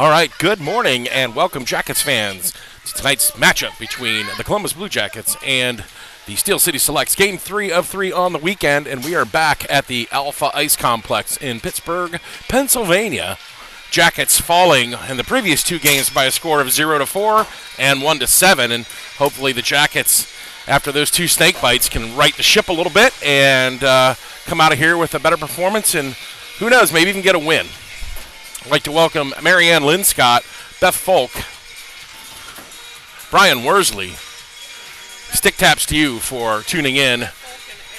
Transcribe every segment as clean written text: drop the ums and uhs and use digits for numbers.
All right, good morning and welcome, Jackets fans, to tonight's matchup between the Columbus Blue Jackets and the Steel City Selects. Game 3 of 3 on the weekend, and we are back at the Alpha Ice Complex in Pittsburgh, Pennsylvania. Jackets falling in the previous two games by a score of 0-4 and 1-7, and hopefully the Jackets, after those two snake bites, can right the ship a little bit and come out of here with a better performance, and who knows, maybe even get a win. I'd like to welcome Marianne Linscott, Beth Folk, Brian Worsley. Stick taps to you for tuning in,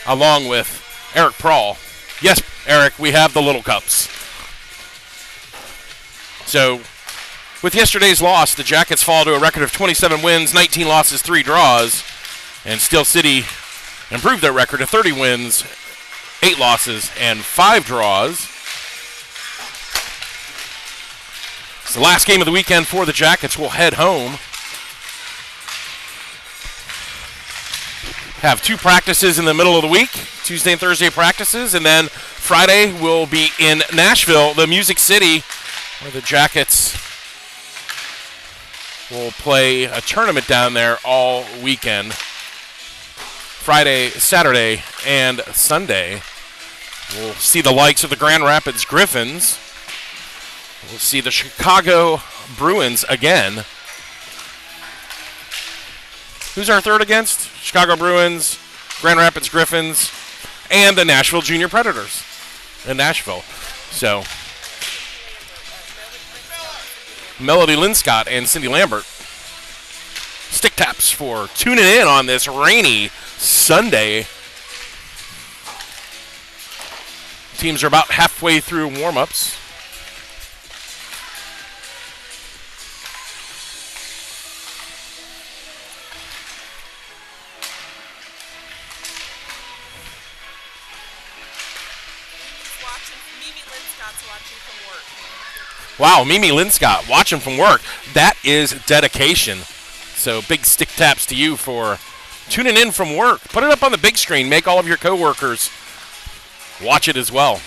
along with Eric Prawl. Yes, Eric, we have the little cups. So, with yesterday's loss, the Jackets fall to a record of 27 wins, 19 losses, 3 draws, and Steel City improved their record to 30 wins, 8 losses, and 5 draws. It's the last game of the weekend for the Jackets. We'll head home. Have 2 practices in the middle of the week, Tuesday and Thursday practices, and then Friday we'll be in Nashville, the Music City, where the Jackets will play a tournament down there all weekend. Friday, Saturday, and Sunday. We'll see the likes of the Grand Rapids Griffins. We'll see the Chicago Bruins again. Who's our third against? Chicago Bruins, Grand Rapids Griffins, and the Nashville Junior Predators in Nashville. So, Melody Linscott and Cindy Lambert. Stick taps for tuning in on this rainy Sunday. Teams are about halfway through warm-ups. Wow, Mimi Linscott watching from work. That is dedication. So big stick taps to you for tuning in from work. Put it up on the big screen. Make all of your coworkers watch it as well.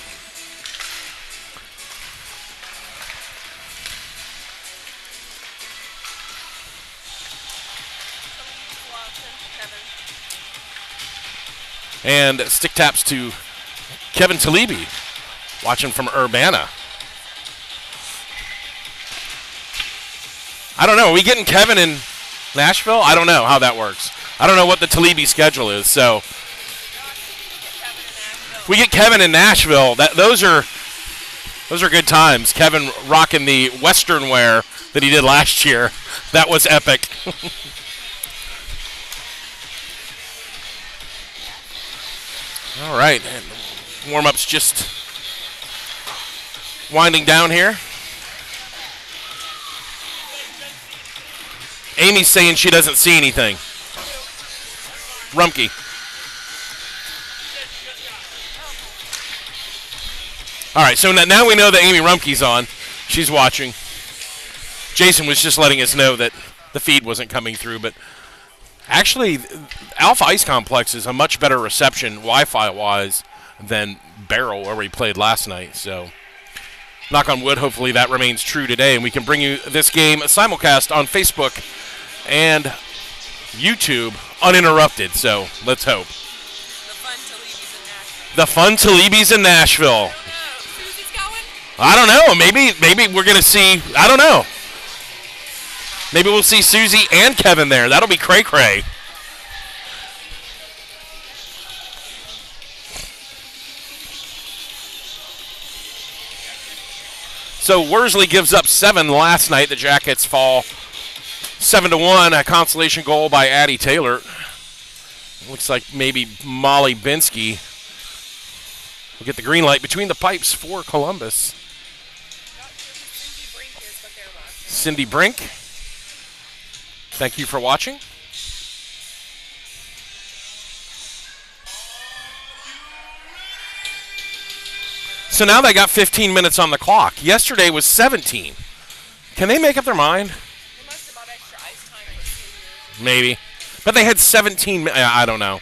And stick taps to Kevin Talibi watching from Urbana. I don't know. Are we getting Kevin in Nashville? I don't know how that works. I don't know what the Talibi schedule is. So we get Kevin in Nashville. Those are good times. Kevin rocking the Western wear that he did last year. That was epic. All right. And warm-ups just winding down here. Amy's saying she doesn't see anything. Rumpke. All right, so now we know that Amy Rumpke's on. She's watching. Jason was just letting us know that the feed wasn't coming through, but actually, Alpha Ice Complex is a much better reception Wi-Fi-wise than Barrel, where we played last night. So, knock on wood, hopefully that remains true today, and we can bring you this game simulcast on Facebook and YouTube uninterrupted. So, let's hope. The fun Talibis in Nashville. I don't know. Maybe we're going to see, I don't know. Maybe we'll see Susie and Kevin there. That'll be cray-cray. So Worsley gives up 7 last night. The Jackets fall 7-1. A consolation goal by Addie Taylor. Looks like maybe Molly Binsky will get the green light between the pipes for Columbus. Cindy Brink. Thank you for watching. So now they got 15 minutes on the clock. Yesterday was 17. Can they make up their mind? They must have bought extra ice time for 2 years. Maybe. But they had 17 minutes. I don't know.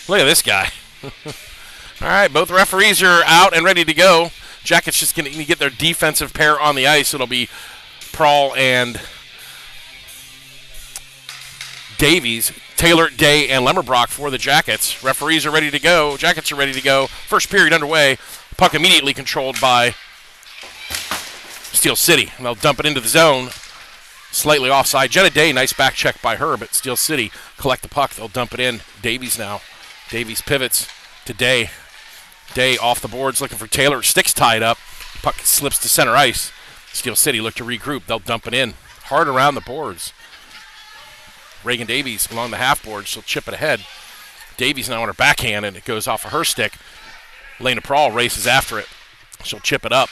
Look at this guy. All right, both referees are out and ready to go. Jackets just going to get their defensive pair on the ice. It'll be Prawl and Davies, Taylor, Day, and Lemmerbrock for the Jackets. Referees are ready to go. Jackets are ready to go. First period underway. Puck immediately controlled by Steel City. And they'll dump it into the zone. Slightly offside. Jenna Day, nice back check by her, but Steel City collect the puck. They'll dump it in. Davies now. Davies pivots to Day. Day off the boards looking for Taylor. Sticks tied up. Puck slips to center ice. Steel City look to regroup. They'll dump it in. Hard around the boards. Reagan Davies along the half board. She'll chip it ahead. Davies now on her backhand, and it goes off of her stick. Lena Prawl races after it. She'll chip it up.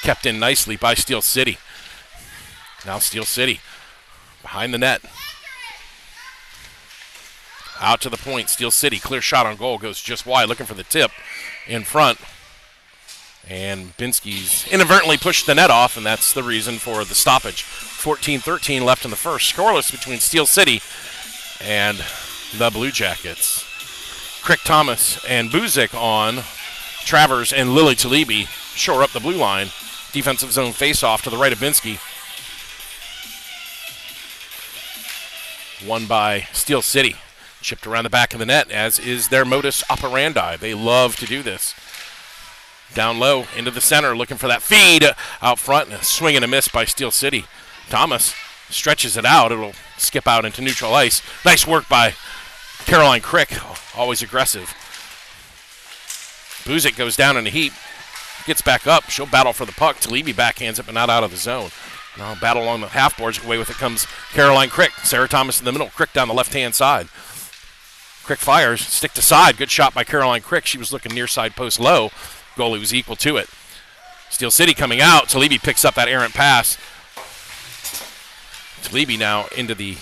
Kept in nicely by Steel City. Now Steel City behind the net. Out to the point. Steel City, clear shot on goal. Goes just wide, looking for the tip in front. And Binsky's inadvertently pushed the net off, and that's the reason for the stoppage. 14-13 left in the first. Scoreless between Steel City and the Blue Jackets. Crick Thomas and Buzik on. Travers and Lily Talibi shore up the blue line. Defensive zone face-off to the right of Binsky. Won by Steel City. Chipped around the back of the net, as is their modus operandi. They love to do this. Down low, into the center, looking for that feed out front. And a swing and a miss by Steel City. Thomas stretches it out. It'll skip out into neutral ice. Nice work by Caroline Crick, always aggressive. Buzik goes down in a heap. Gets back up. She'll battle for the puck. Talibi backhands it, but not out of the zone. Now battle along the half boards. Away with it comes Caroline Crick. Sarah Thomas in the middle. Crick down the left-hand side. Crick fires. Stick to side. Good shot by Caroline Crick. She was looking near side post low. Goalie was equal to it. Steel City coming out. Talibi picks up that errant pass. Talibi now into the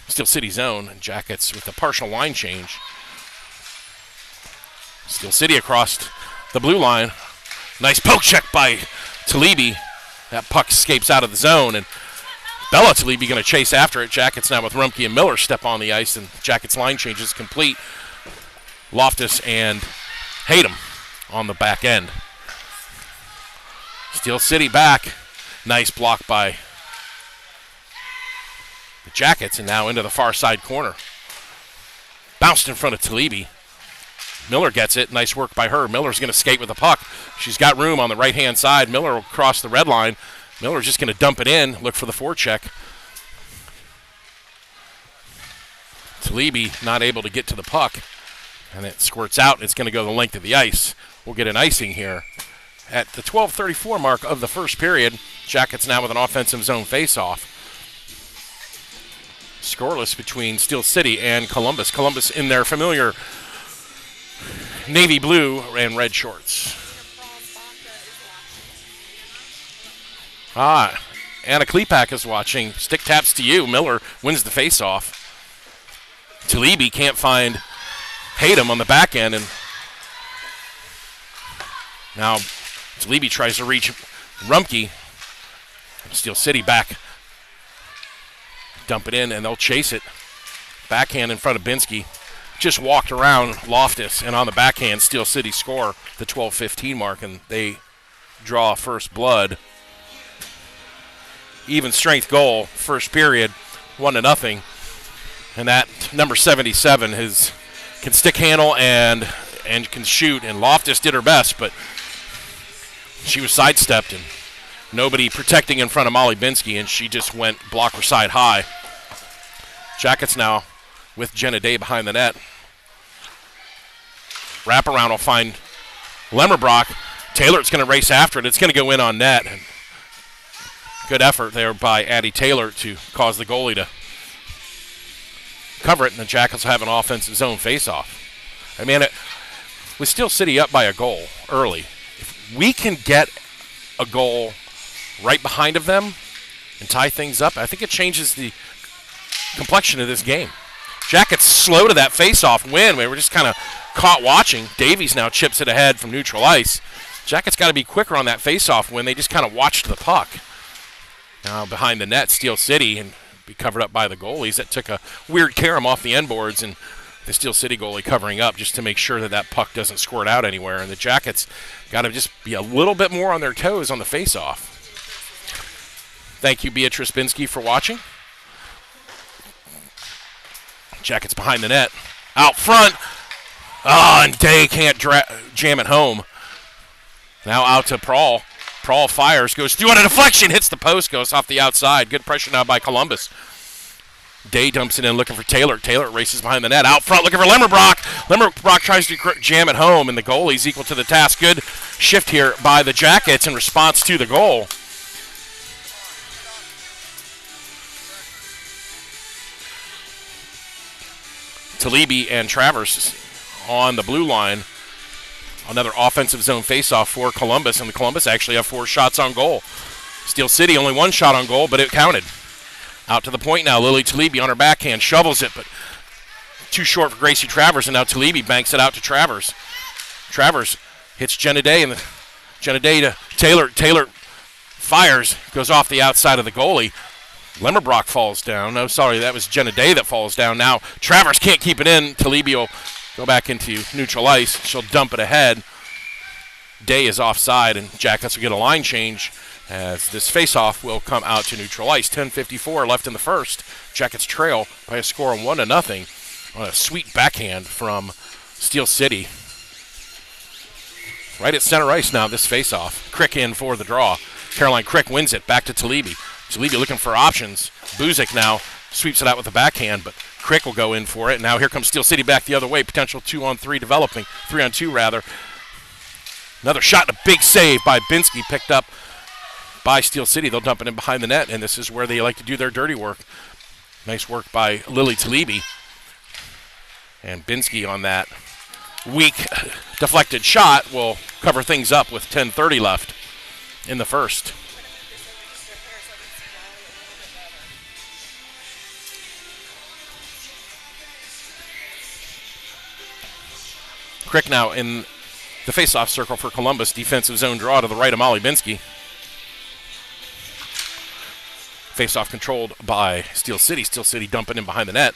Steel City zone. Jackets with a partial line change. Steel City across the blue line. Nice poke check by Talibi. That puck escapes out of the zone, and Bella Talibi going to chase after it. Jackets now with Rumpke and Miller step on the ice, and Jackets line change is complete. Loftus and Hayden on the back end. Steel City back. Nice block by the Jackets, and now into the far side corner. Bounced in front of Talibi. Miller gets it. Nice work by her. Miller's going to skate with the puck. She's got room on the right-hand side. Miller will cross the red line. Miller's just going to dump it in, look for the forecheck. Talibi not able to get to the puck, and it squirts out. It's going to go the length of the ice. We'll get an icing here at the 12:34 mark of the first period. Jackets now with an offensive zone face-off. Scoreless between Steel City and Columbus. Columbus in their familiar navy blue and red shorts. Anna Klepak is watching. Stick taps to you. Miller wins the face-off. Talibi can't find Hayden on the back end, and now Talibi tries to reach Rumpke. Steel City back. Dump it in, and they'll chase it. Backhand in front of Binsky. Just walked around Loftus, and on the backhand, Steel City score the 12:15 mark, and they draw first blood. Even strength goal, first period, 1-0. And that number 77 can stick handle and can shoot, and Loftus did her best, but she was sidestepped, and nobody protecting in front of Molly Binsky, and she just went blocker side high. Jackets now with Jenna Day behind the net. Wraparound will find Lemmerbrock. Taylor's going to race after it. It's going to go in on net. And good effort there by Addie Taylor to cause the goalie to cover it, and the Jackets will have an offensive zone face-off. I mean, with Steel City up by a goal early, if we can get a goal right behind of them and tie things up, I think it changes the complexion of this game. Jackets slow to that face-off win. We were just kind of caught watching. Davies now chips it ahead from neutral ice. Jackets got to be quicker on that face-off win. They just kind of watched the puck. Now behind the net, Steel City, and be covered up by the goalies. That took a weird carom off the end boards, and the Steel City goalie covering up just to make sure that that puck doesn't squirt out anywhere. And the Jackets got to just be a little bit more on their toes on the face-off. Thank you, Beatrice Binsky, for watching. Jackets behind the net. Out front. Oh, and Day can't jam it home. Now out to Prawl. Prawl fires, goes through on a deflection, hits the post, goes off the outside. Good pressure now by Columbus. Day dumps it in looking for Taylor. Taylor races behind the net. Out front looking for Lemmerbrock. Lemmerbrock tries to jam it home, and the goalie's equal to the task. Good shift here by the Jackets in response to the goal. Talibi and Travers on the blue line. Another offensive zone faceoff for Columbus, and the Columbus actually have 4 shots on goal. Steel City only 1 shot on goal, but it counted. Out to the point now, Lily Talibi on her backhand, shovels it, but too short for Gracie Travers, and now Talibi banks it out to Travers. Travers hits Jenna Day, and Jenna Day to Taylor. Taylor fires, goes off the outside of the goalie. Lemmerbrock falls down. No, sorry, that was Jenna Day that falls down. Now Travers can't keep it in. Talibi will go back into neutral ice. She'll dump it ahead. Day is offside, and Jackets will get a line change as this faceoff will come out to neutral ice. 10:54 left in the first. Jackets trail by a score of 1-0 on a sweet backhand from Steel City. Right at center ice now, this faceoff. Crick in for the draw. Caroline Crick wins it. Back to Talibi. Talibi looking for options. Buzik now sweeps it out with the backhand, but Crick will go in for it. Now here comes Steel City back the other way. Potential 2-on-3 developing. 3-on-2 rather. Another shot and a big save by Binsky, picked up by Steel City. They'll dump it in behind the net, and this is where they like to do their dirty work. Nice work by Lily Talibi. And Binsky on that weak deflected shot will cover things up with 10:30 left in the first. Crick now in the face-off circle for Columbus. Defensive zone draw to the right of Molly Binsky. Face-off controlled by Steel City. Steel City dumping in behind the net.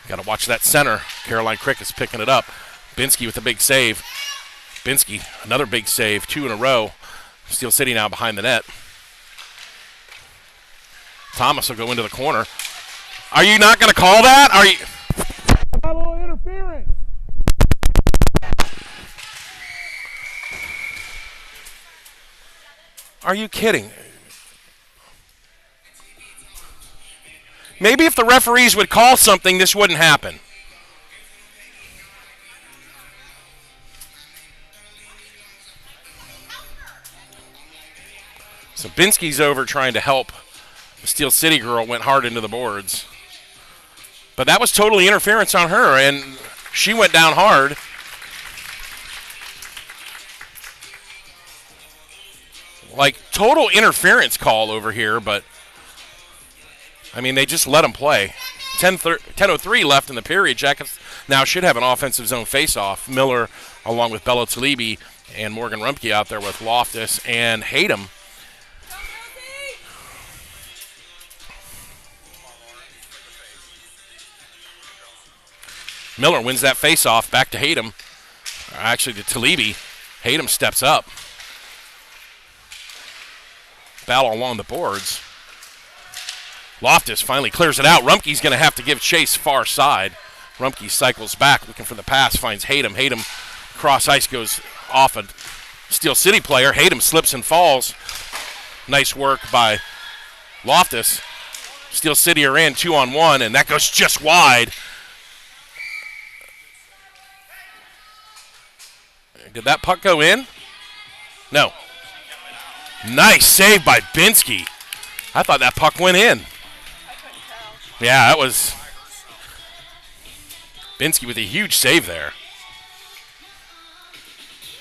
Got to watch that center. Caroline Crick is picking it up. Binsky with a big save. Binsky, another big save, 2 in a row. Steel City now behind the net. Thomas will go into the corner. Are you not going to call that? Are you? A little interference. Are you kidding? Maybe if the referees would call something, this wouldn't happen. So Binsky's over trying to help. The Steel City girl went hard into the boards. But that was totally interference on her, and she went down hard. Like, total interference call over here, but I mean, they just let them play. 10:03 left in the period. Jackets now should have an offensive zone face-off. Miller, along with Bella Talibi and Morgan Rumpke out there with Loftus and Hayden. Miller wins that face-off. Back to Hayden. Actually, to Talibi. Hayden steps up. Battle along the boards. Loftus finally clears it out. Rumpke's going to have to give chase far side. Rumpke cycles back, looking for the pass, finds Hayden. Hayden cross ice goes off a Steel City player. Hayden slips and falls. Nice work by Loftus. Steel City are in 2-on-1, and that goes just wide. Did that puck go in? No. Nice save by Binsky. I thought that puck went in. Yeah, that was Binsky with a huge save there.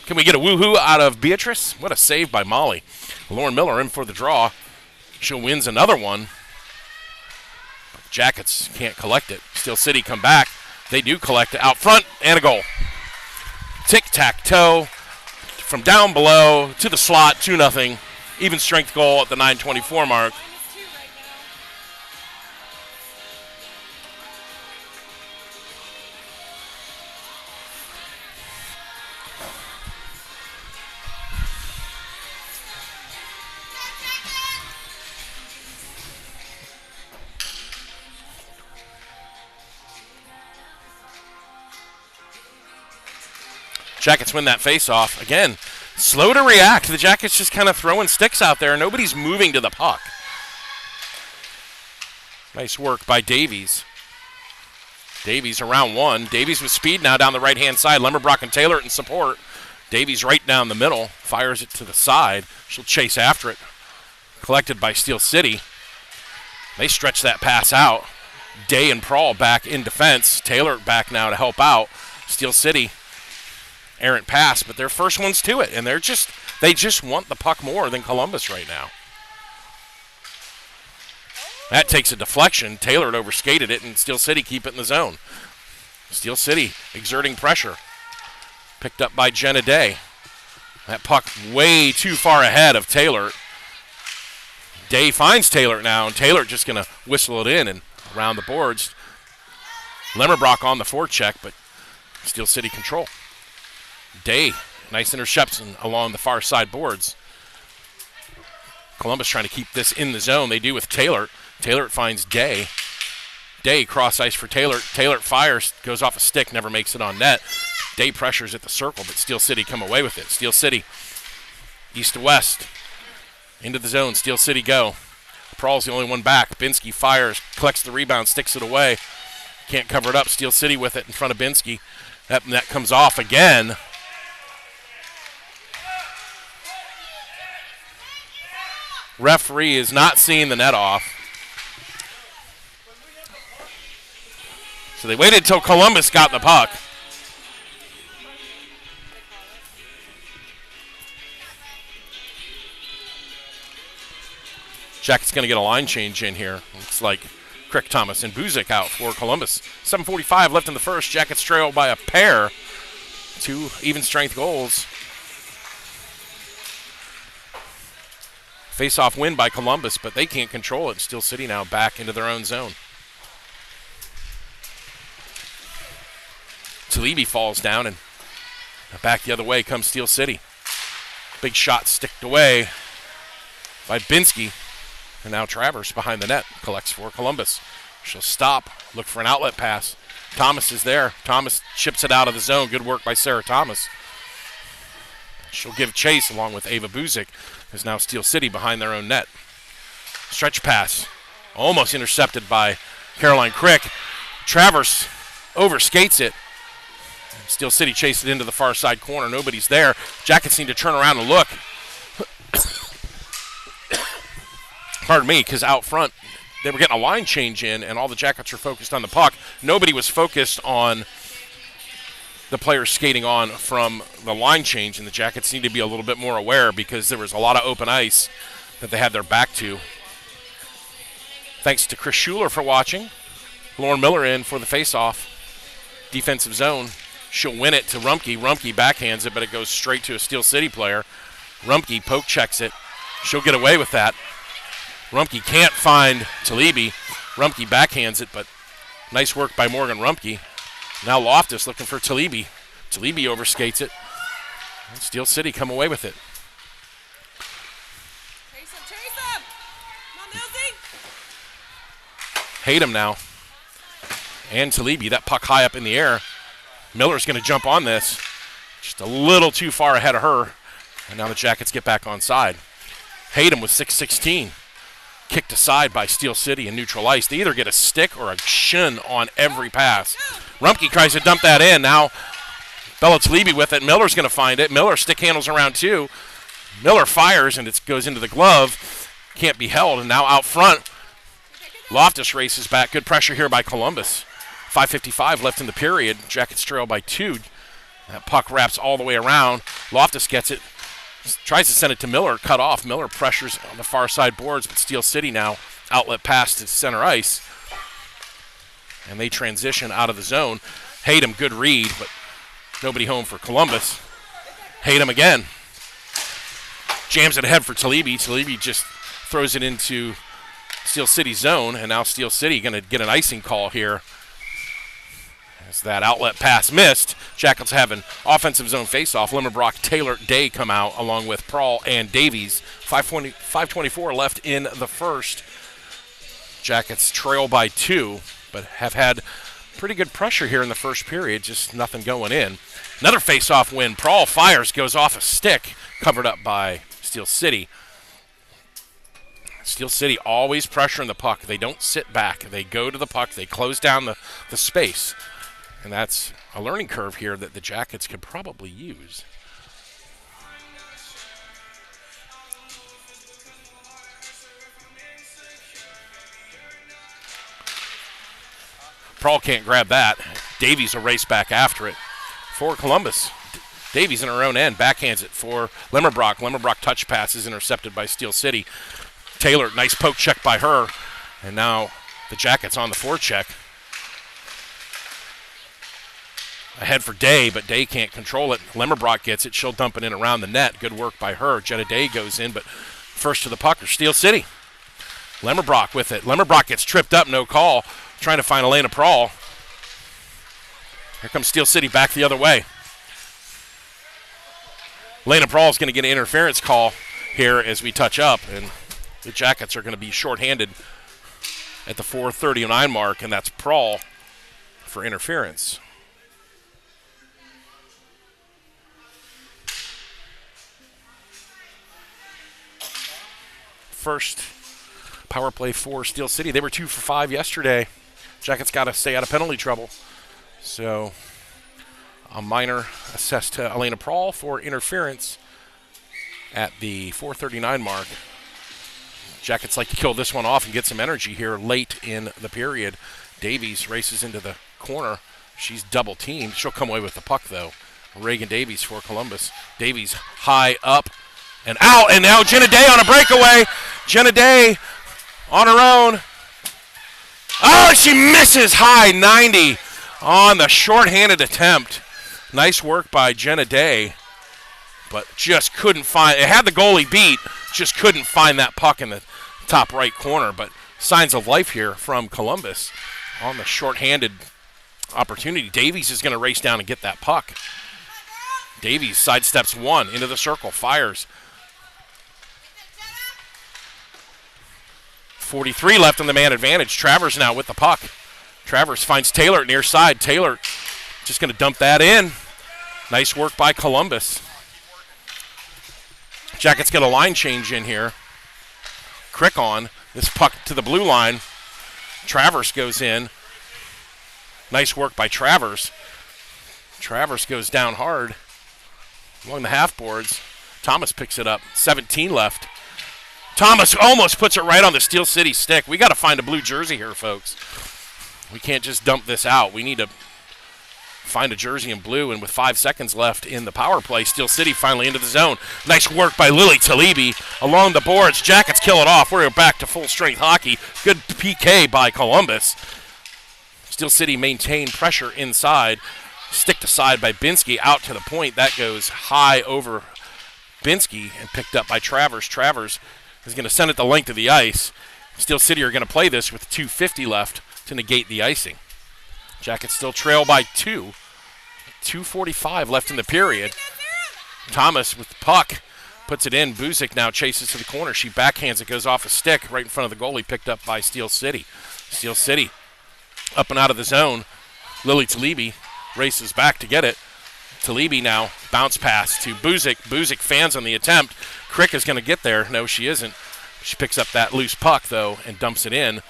Can we get a woohoo out of Beatrice? What a save by Molly. Lauren Miller in for the draw. She wins another one. Jackets can't collect it. Steel City come back. They do collect it out front, and a goal. Tic-tac-toe from down below to the slot, 2-0. Even strength goal at the 9:24 mark. Jackets win that face-off. Again, slow to react. The Jackets just kind of throwing sticks out there. Nobody's moving to the puck. Nice work by Davies. Davies around one. Davies with speed now down the right-hand side. Lemmerbrock and Taylor in support. Davies right down the middle. Fires it to the side. She'll chase after it. Collected by Steel City. They stretch that pass out. Day and Prawl back in defense. Taylor back now to help out. Steel City, errant pass, but their first one's to it, and they just want the puck more than Columbus right now. That takes a deflection. Taylor had overskated it, and Steel City keep it in the zone. Steel City exerting pressure. Picked up by Jenna Day. That puck way too far ahead of Taylor. Day finds Taylor now, and Taylor just going to whistle it in and around the boards. Lemmerbrock on the forecheck, but Steel City control. Day, nice interception along the far side boards. Columbus trying to keep this in the zone. They do with Taylor. Taylor finds Day. Day cross ice for Taylor. Taylor fires, goes off a stick, never makes it on net. Day pressures at the circle, but Steel City come away with it. Steel City, east to west. Into the zone, Steel City go. Prawl's the only one back. Binsky fires, collects the rebound, sticks it away. Can't cover it up. Steel City with it in front of Binsky. That net comes off again. Referee is not seeing the net off. So they waited until Columbus got the puck. Jackets going to get a line change in here. Looks like Crick Thomas and Buzik out for Columbus. 7:45 left in the first. Jackets trail by a pair. 2 even strength goals. Face-off win by Columbus, but they can't control it. Steel City now back into their own zone. Talibi falls down, and back the other way comes Steel City. Big shot sticked away by Binsky. And now Travers behind the net collects for Columbus. She'll stop, look for an outlet pass. Thomas is there. Thomas chips it out of the zone. Good work by Sarah Thomas. She'll give chase along with Ava Buzik. There's now Steel City behind their own net. Stretch pass. Almost intercepted by Caroline Crick. Travers overskates it. Steel City chased it into the far side corner. Nobody's there. Jackets need to turn around and look. Pardon me, because out front, they were getting a line change in, and all the Jackets were focused on the puck. Nobody was focused on the players skating on from the line change, and the Jackets need to be a little bit more aware because there was a lot of open ice that they had their back to. Thanks to Chris Schuler for watching. Lauren Miller in for the face-off. Defensive zone. She'll win it to Rumpke. Rumpke backhands it, but it goes straight to a Steel City player. Rumpke poke checks it. She'll get away with that. Rumpke can't find Talibi. Rumpke backhands it, but nice work by Morgan Rumpke. Now Loftus looking for Talibi. Talibi overskates it. And Steel City come away with it. Chase him! Come on, Millsy! Hayden now. And Talibi, that puck high up in the air. Miller's going to jump on this. Just a little too far ahead of her. And now the Jackets get back on side. Hayden with 6:16. Kicked aside by Steel City in neutral ice. They either get a stick or a shin on every pass. Rumpke tries to dump that in. Now Bella Talibi with it. Miller's going to find it. Miller stick handles around 2. Miller fires, and it goes into the glove. Can't be held. And now out front, Loftus races back. Good pressure here by Columbus. 5:55 left in the period. Jackets trail by 2. That puck wraps all the way around. Loftus gets it. Tries to send it to Miller, cut off. Miller pressures on the far side boards, but Steel City now outlet pass to center ice. And they transition out of the zone. Hayden, good read, but nobody home for Columbus. Hayden again. Jams it ahead for Talibi. Talibi just throws it into Steel City's zone, and now Steel City going to get an icing call here. As that outlet pass missed, Jackets have an offensive zone faceoff. Limmerbrock, Taylor, Day come out along with Prawl and Davies. 5:24 left in the first. Jackets trail by 2, but have had pretty good pressure here in the first period, just nothing going in. Another face-off win. Prawl fires, goes off a stick, covered up by Steel City. Steel City always pressuring the puck. They don't sit back. They go to the puck. They close down the space. And that's a learning curve here that the Jackets could probably use. Prawl can't grab that. Davies will race back after it for Columbus. Davies in her own end backhands it for Limmerbrock. Limmerbrock touch pass is intercepted by Steel City. Taylor, nice poke check by her. And now the Jackets on the forecheck. Ahead for Day, but Day can't control it. Limmerbrock gets it. She'll dump it in around the net. Good work by her. Jenna Day goes in, but first to the puck are Steel City. Limmerbrock with it. Limmerbrock gets tripped up, no call. Trying to find Elena Prawl. Here comes Steel City back the other way. Elena Prawl is going to get an interference call here as we touch up, and the Jackets are going to be shorthanded at the 4:39 mark, and that's Prawl for interference. First power play for Steel City. They were 2 for 5 yesterday. Jackets got to stay out of penalty trouble. So a minor assessed to Elena Prawl for interference at the 4:39 mark. Jackets like to kill this one off and get some energy here late in the period. Davies races into the corner. She's double teamed. She'll come away with the puck though. Reagan Davies for Columbus. Davies high up and out, and now Jenna Day on a breakaway. Jenna Day on her own. Oh, she misses high 90 on the shorthanded attempt. Nice work by Jenna Day, but just couldn't find it. Had the goalie beat, just couldn't find that puck in the top right corner. But signs of life here from Columbus on the shorthanded opportunity. Davies is going to race down and get that puck. Davies sidesteps one into the circle, fires. 43 left on the man advantage. Travers now with the puck. Travers finds Taylor at near side. Taylor just going to dump that in. Nice work by Columbus. Jackets get a line change in here. Crick on. This puck to the blue line. Travers goes in. Nice work by Travers. Travers goes down hard along the half boards. Thomas picks it up. 17 left. Thomas almost puts it right on the Steel City stick. We got to find a blue jersey here, folks. We can't just dump this out. We need to find a jersey in blue, and with 5 seconds left in the power play, Steel City finally into the zone. Nice work by Lily Talibi along the boards. Jackets kill it off. We're back to full-strength hockey. Good PK by Columbus. Steel City maintained pressure inside. Stick to side by Binsky out to the point. That goes high over Binsky and picked up by Travers. Travers is going to send it the length of the ice. Steel City are going to play this with 2:50 left to negate the icing. Jackets still trail by 2. 2:45 left in the period. Thomas with the puck puts it in. Buzik now chases to the corner. She backhands it, goes off a stick right in front of the goalie, picked up by Steel City. Steel City up and out of the zone. Lily Talibi races back to get it. Talibi now bounce pass to Buzik. Buzik fans on the attempt. Crick is going to get there. No, she isn't. She picks up that loose puck, though, and dumps it in.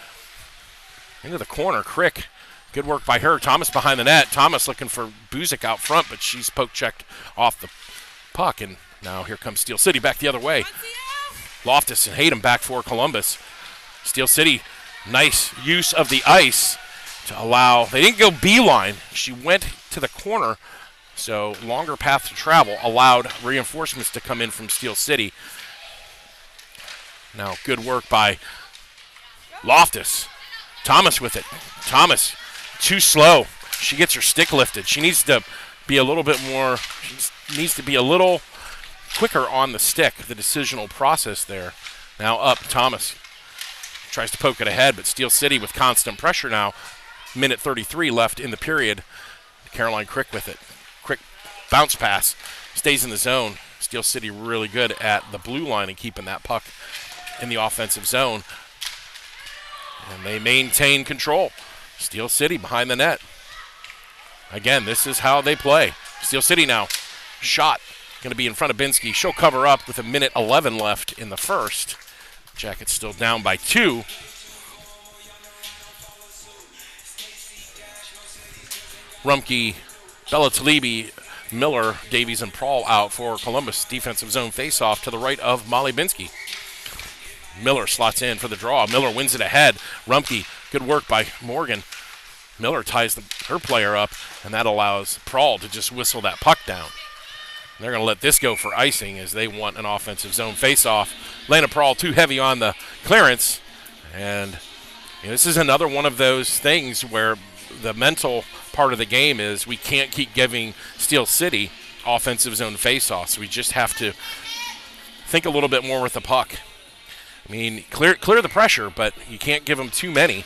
Into the corner, Crick. Good work by her. Thomas behind the net. Thomas looking for Buzik out front, but she's poke-checked off the puck. And now here comes Steel City back the other way. Loftus and Hayden back for Columbus. Steel City, nice use of the ice to allow. They didn't go beeline. She went to the corner. So longer path to travel allowed reinforcements to come in from Steel City. Now good work by Loftus. Thomas with it. Thomas too slow. She gets her stick lifted. She needs to be a little bit more, she needs to be a little quicker on the stick, the decisional process there. Now up, Thomas tries to poke it ahead, but Steel City with constant pressure now. Minute 33 left in the period. Caroline Crick with it. Quick bounce pass, stays in the zone. Steel City really good at the blue line and keeping that puck in the offensive zone. And they maintain control. Steel City behind the net. Again, this is how they play. Steel City now. Shot going to be in front of Binsky. She'll cover up with 1:11 left in the first. Jackets still down by 2. Rumpke, Bella Talibi, Miller, Davies, and Prawl out for Columbus. Defensive zone faceoff to the right of Molly Binsky. Miller slots in for the draw. Miller wins it ahead. Rumpke, good work by Morgan. Miller ties her player up, and that allows Prawl to just whistle that puck down. They're going to let this go for icing as they want an offensive zone faceoff. Lana Prawl too heavy on the clearance, and this is another one of those things where the mental part of the game is we can't keep giving Steel City offensive zone faceoffs. We just have to think a little bit more with the puck. I mean, clear the pressure, but you can't give them too many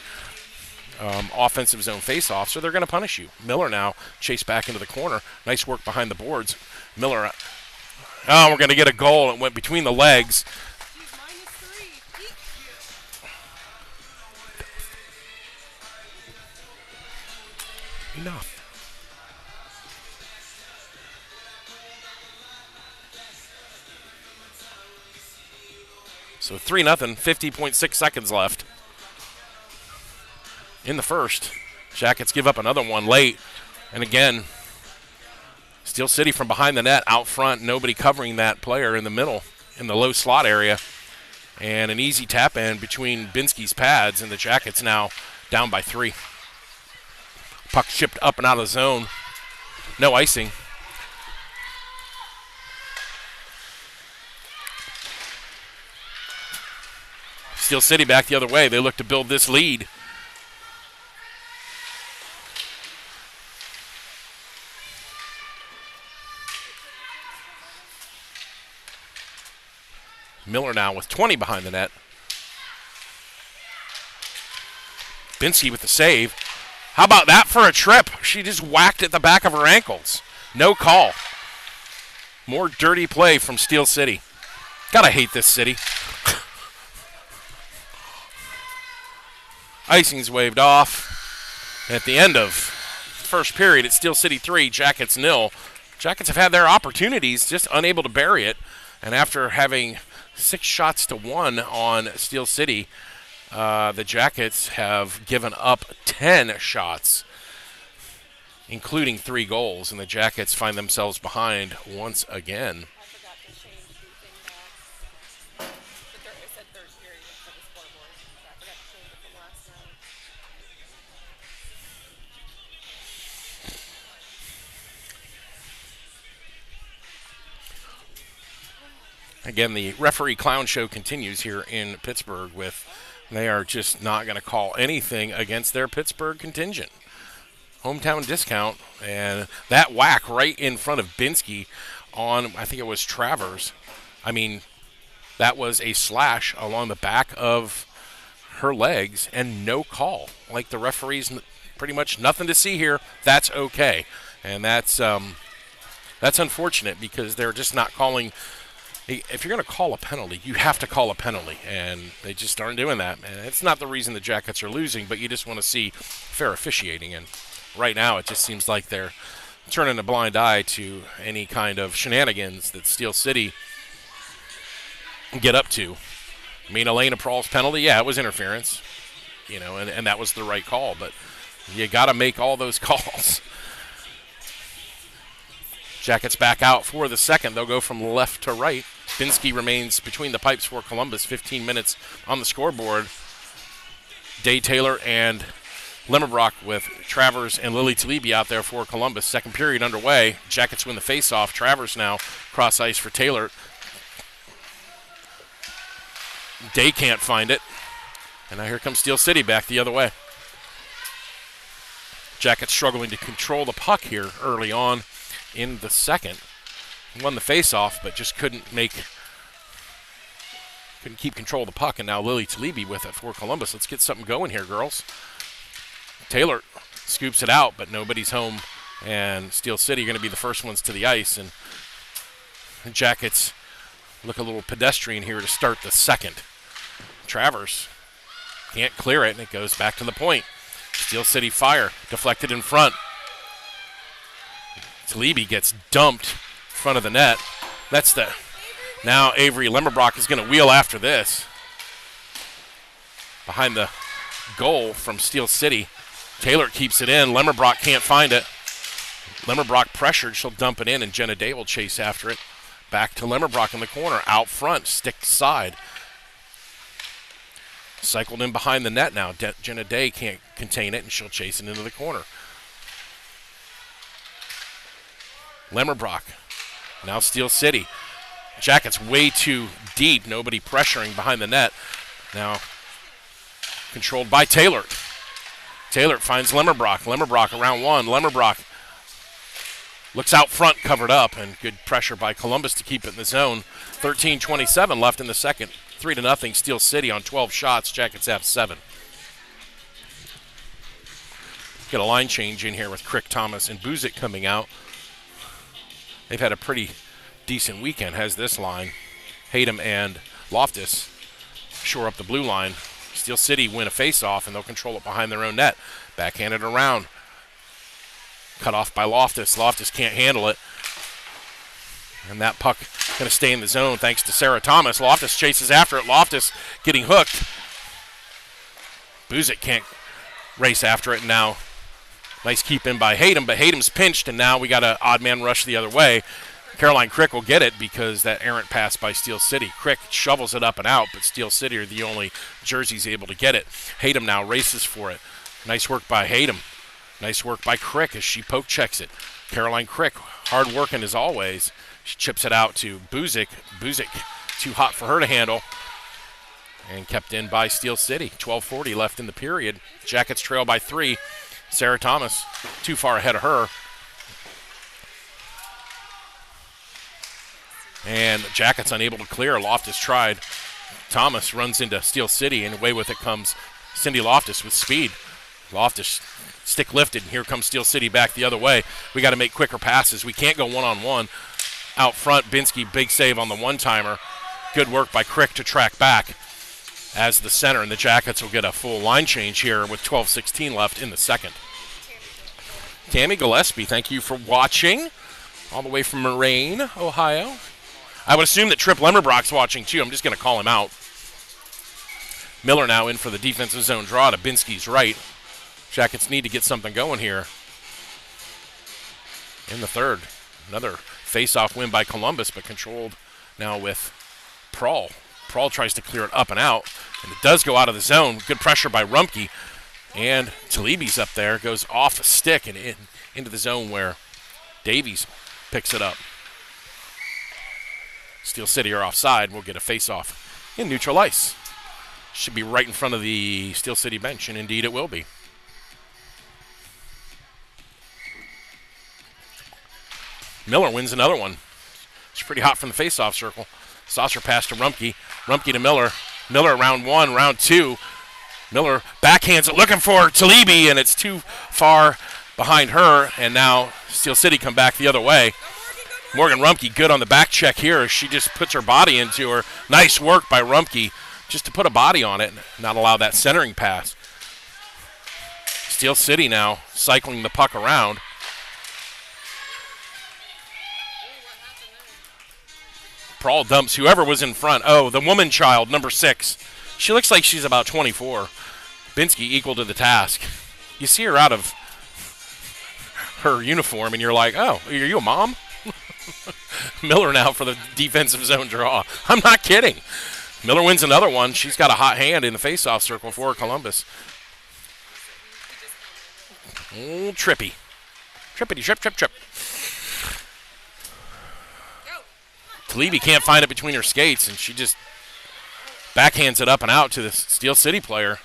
offensive zone faceoffs, or they're going to punish you. Miller now chased back into the corner. Nice work behind the boards. Miller, we're going to get a goal. It went between the legs. Enough. So 3-0, 50.6 seconds left in the first. Jackets give up another one late. And again, Steel City from behind the net, out front, nobody covering that player in the middle, in the low slot area. And an easy tap in between Binsky's pads, and the Jackets now down by 3. Puck chipped up and out of the zone. No icing. Steel City back the other way. They look to build this lead. Miller now with 20 behind the net. Binsky with the save. How about that for a trip? She just whacked at the back of her ankles. No call. More dirty play from Steel City. Gotta hate this city. Icing's waved off. At the end of first period, it's Steel City 3, Jackets 0. Jackets have had their opportunities, just unable to bury it. And after having 6 shots to 1 on Steel City, the Jackets have given up 10 shots, including 3 goals, and the Jackets find themselves behind once again. Again, the referee clown show continues here in Pittsburgh with they are just not going to call anything against their Pittsburgh contingent. Hometown discount, and that whack right in front of Binsky on, I think it was Travers. I mean, that was a slash along the back of her legs and no call. Like the referee's pretty much nothing to see here. That's okay. And that's unfortunate because they're just not calling. If you're going to call a penalty, you have to call a penalty, and they just aren't doing that. And it's not the reason the Jackets are losing, but you just want to see fair officiating. And right now it just seems like they're turning a blind eye to any kind of shenanigans that Steel City get up to. I mean, Elena Prawl's penalty, yeah, it was interference, and that was the right call, but you got to make all those calls. Jackets back out for the second. They'll go from left to right. Binsky remains between the pipes for Columbus. 15 minutes on the scoreboard. Day Taylor and Limmerbrock with Travers and Lily Talibi out there for Columbus. Second period underway. Jackets win the faceoff. Travers now cross ice for Taylor. Day can't find it. And now here comes Steel City back the other way. Jackets struggling to control the puck here early on in the second. Won the faceoff, but just couldn't keep control of the puck. And now Lily Talibi with it for Columbus. Let's get something going here, girls. Taylor scoops it out, but nobody's home. And Steel City are going to be the first ones to the ice. And the Jackets look a little pedestrian here to start the second. Travers can't clear it, and it goes back to the point. Steel City fire, deflected in front. Talibi gets dumped in front of the net. Now Avery Lemmerbrock is going to wheel after this. Behind the goal from Steel City. Taylor keeps it in. Lemmerbrock can't find it. Lemmerbrock pressured. She'll dump it in, and Jenna Day will chase after it. Back to Lemmerbrock in the corner. Out front, stick side. Cycled in behind the net now. Jenna Day can't contain it, and she'll chase it into the corner. Lemmerbrock. Now Steel City. Jackets way too deep. Nobody pressuring behind the net. Now controlled by Taylor. Taylor finds Lemmerbrock. Lemmerbrock around one. Lemmerbrock looks out front, covered up, and good pressure by Columbus to keep it in the zone. 13:27 left in the second. 3-0 Steel City on 12 shots. Jackets have 7. Get a line change in here with Crick, Thomas, and Buzik coming out. They've had a pretty decent weekend, has this line. Hayden and Loftus shore up the blue line. Steel City win a face-off, and they'll control it behind their own net. Backhanded around. Cut off by Loftus. Loftus can't handle it. And that puck going to stay in the zone thanks to Sarah Thomas. Loftus chases after it. Loftus getting hooked. Buzik can't race after it now. Nice keep in by Hayden, but Hayden's pinched, and now we got an odd man rush the other way. Caroline Crick will get it because that errant pass by Steel City. Crick shovels it up and out, but Steel City are the only jerseys able to get it. Hayden now races for it. Nice work by Hayden. Nice work by Crick as she poke checks it. Caroline Crick, hard working as always. She chips it out to Buzik. Buzik, too hot for her to handle. And kept in by Steel City. 12:40 left in the period. Jackets trail by 3. Sarah Thomas, too far ahead of her. And Jackets unable to clear. Loftus tried. Thomas runs into Steel City, and away with it comes Cindy Loftus with speed. Loftus stick lifted, and here comes Steel City back the other way. We got to make quicker passes. We can't go one-on-one. Out front, Binsky, big save on the one-timer. Good work by Crick to track back as the center, and the Jackets will get a full line change here with 12:16 left in the second. Tammy Gillespie, thank you for watching all the way from Moraine, Ohio. I would assume that Trip Lemmerbrock's watching too. I'm just going to call him out. Miller now in for the defensive zone draw to Binsky's right. Jackets need to get something going here. In the third, another face-off win by Columbus, but controlled now with Prahl. Prahl tries to clear it up and out, and it does go out of the zone. Good pressure by Rumpke, and Talibi's up there, goes off the stick and into the zone where Davies picks it up. Steel City are offside. We'll get a face-off in neutral ice. Should be right in front of the Steel City bench, and indeed it will be. Miller wins another one. It's pretty hot from the face-off circle. Saucer pass to Rumpke. Rumpke to Miller. Miller round one, round two. Miller backhands it, looking for Talibi, and it's too far behind her, and now Steel City come back the other way. Morgan Rumpke good on the back check here. She just puts her body into her. Nice work by Rumpke just to put a body on it and not allow that centering pass. Steel City now cycling the puck around. Prahl dumps whoever was in front. Oh, the woman child, number 6. She looks like she's about 24. Binsky equal to the task. You see her out of her uniform, and you're like, oh, are you a mom? Miller now for the defensive zone draw. I'm not kidding. Miller wins another one. She's got a hot hand in the faceoff circle for Columbus. Oh, trippy. Trippity, trip, trip, trip. Talibi can't find it between her skates, and she just backhands it up and out to the Steel City player.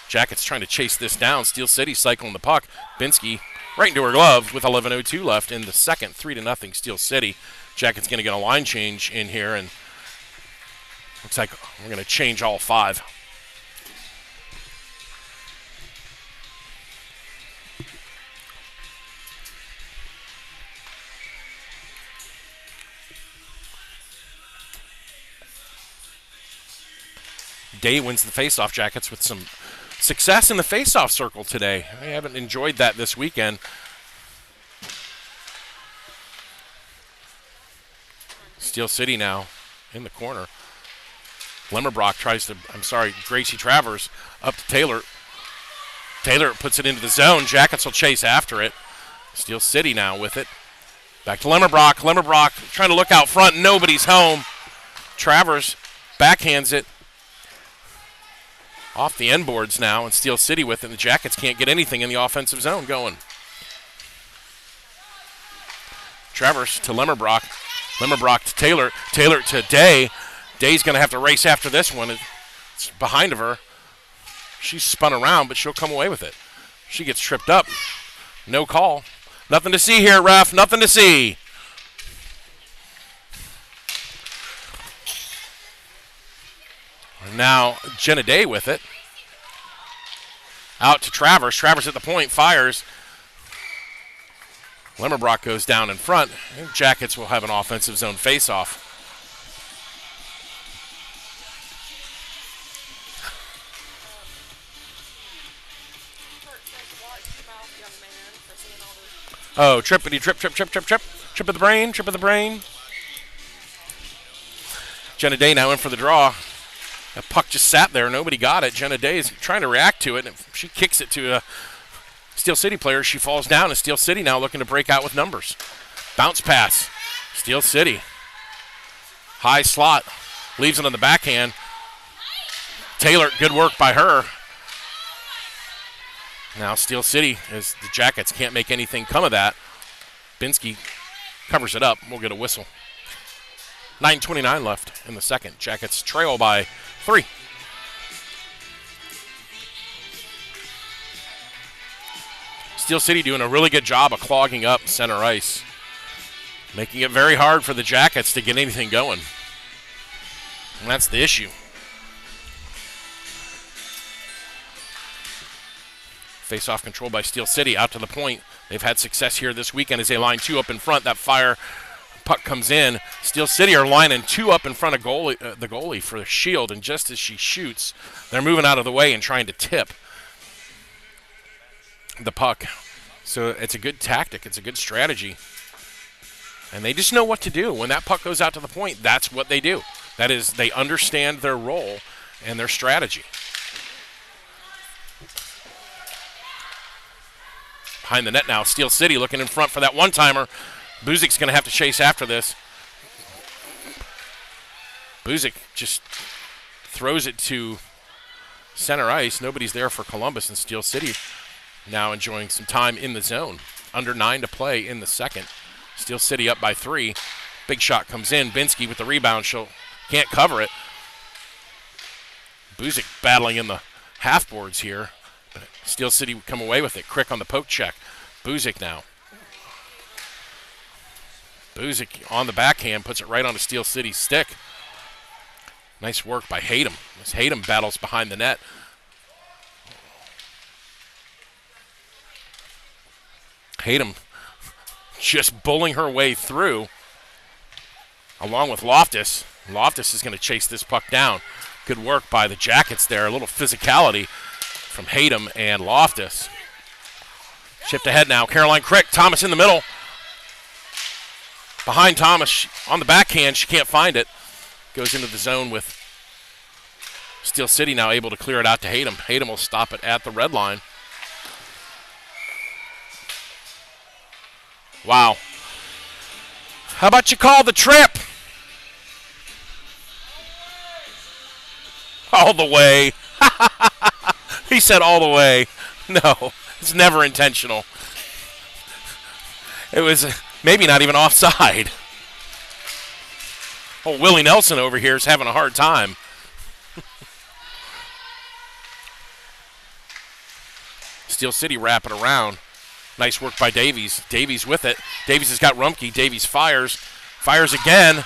Jackets trying to chase this down. Steel City cycling the puck. Binsky right into her glove with 11:02 left in the second. 3-0 Steel City. Jackets going to get a line change in here, and looks like we're going to change all 5. Day wins the faceoff. Jackets with some success in the faceoff circle today. I haven't enjoyed that this weekend. Steel City now in the corner. Lemmerbrock Gracie Travers up to Taylor. Taylor puts it into the zone. Jackets will chase after it. Steel City now with it. Back to Lemmerbrock. Lemmerbrock trying to look out front. Nobody's home. Travers backhands it off the end boards now, and Steel City with it. And the Jackets can't get anything in the offensive zone going. Travers to Lemmerbrock. Lemmerbrock to Taylor. Taylor to Day. Day's going to have to race after this one. It's behind of her. She's spun around, but she'll come away with it. She gets tripped up. No call. Nothing to see here, ref. Nothing to see. Now Jenna Day with it. Out to Travers. Travers at the point. Fires. Lemmerbrock goes down in front. And Jackets will have an offensive zone face-off. Oh, trippity, trip. Trip of the brain. Jenna Day now in for the draw. That puck just sat there. Nobody got it. Jenna Day is trying to react to it. And she kicks it to a Steel City player. She falls down, and Steel City now looking to break out with numbers. Bounce pass. Steel City. High slot. Leaves it on the backhand. Taylor, good work by her. Now Steel City, as the Jackets can't make anything come of that. Binsky covers it up. We'll get a whistle. 9:29 left in the second. Jackets trail by 3. Steel City doing a really good job of clogging up center ice, making it very hard for the Jackets to get anything going. And that's the issue. Face-off control by Steel City out to the point. They've had success here this weekend as they line 2 up in front. That fire puck comes in. Steel City are lining 2 up in front of the goalie for the shield, and just as she shoots, they're moving out of the way and trying to tip the puck. So it's a good tactic. It's a good strategy. And they just know what to do. When that puck goes out to the point, that's what they do. That is, they understand their role and their strategy. Behind the net now, Steel City looking in front for that one-timer. Buzik's going to have to chase after this. Buzik just throws it to center ice. Nobody's there for Columbus, and Steel City now enjoying some time in the zone. Under 9 to play in the second. Steel City up by 3. Big shot comes in. Binsky with the rebound. She can't cover it. Buzik battling in the half boards here. Steel City would come away with it. Crick on the poke check. Buzik now. Buzik on the backhand puts it right onto Steel City's stick. Nice work by Hayden. As Hayden battles behind the net. Hayden just bullying her way through along with Loftus. Loftus is going to chase this puck down. Good work by the Jackets there. A little physicality from Hayden and Loftus. Shift ahead now. Caroline Crick. Thomas in the middle. Behind Thomas on the backhand. She can't find it. Goes into the zone with Steel City now able to clear it out to Hayden. Hayden will stop it at the red line. Wow. How about you call the trip? All the way. He said all the way. No, it's never intentional. It was maybe not even offside. Oh, Willie Nelson over here is having a hard time. Steel City wrapping around. Nice work by Davies. Davies with it. Davies has got Rumpke. Davies fires. Fires again.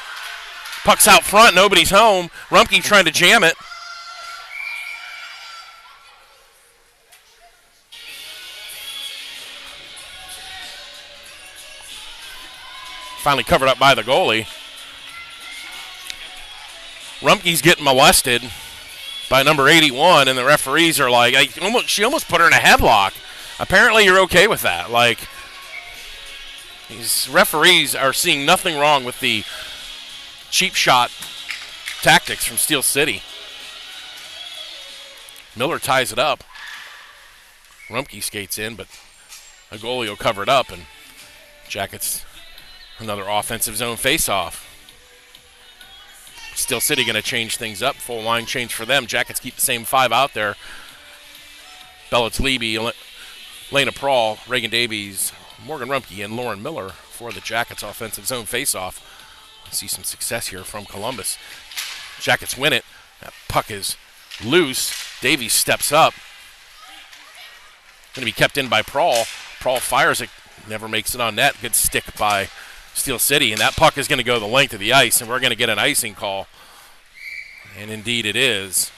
Puck's out front. Nobody's home. Rumpke trying to jam it. Finally covered up by the goalie. Rumpke's getting molested by number 81, and the referees are like, she almost put her in a headlock. Apparently you're okay with that. Like, these referees are seeing nothing wrong with the cheap shot tactics from Steel City. Miller ties it up. Rumpke skates in, but a goalie will cover it up, and Jackets another offensive zone face-off. Steel City going to change things up. Full line change for them. Jackets keep the same 5 out there. Bella Talibi, Lena Prawl, Reagan Davies, Morgan Rumpke, and Lauren Miller for the Jackets offensive zone face-off. See some success here from Columbus. Jackets win it. That puck is loose. Davies steps up. Going to be kept in by Prawl. Prawl fires it. Never makes it on net. Good stick by Steel City. And that puck is going to go the length of the ice, and we're going to get an icing call. And indeed it is.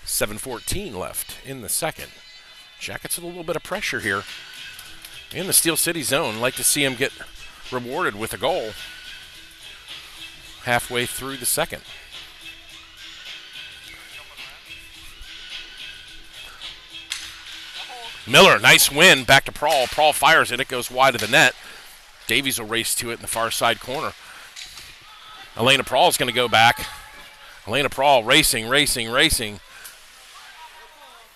7:14 left in the second. Jackets with a little bit of pressure here in the Steel City zone. Like to see him get rewarded with a goal halfway through the second. Miller, nice win, back to Prawl. Prawl fires it. It goes wide of the net. Davies will race to it in the far side corner. Elena Prawl is going to go back. Elena Prawl racing.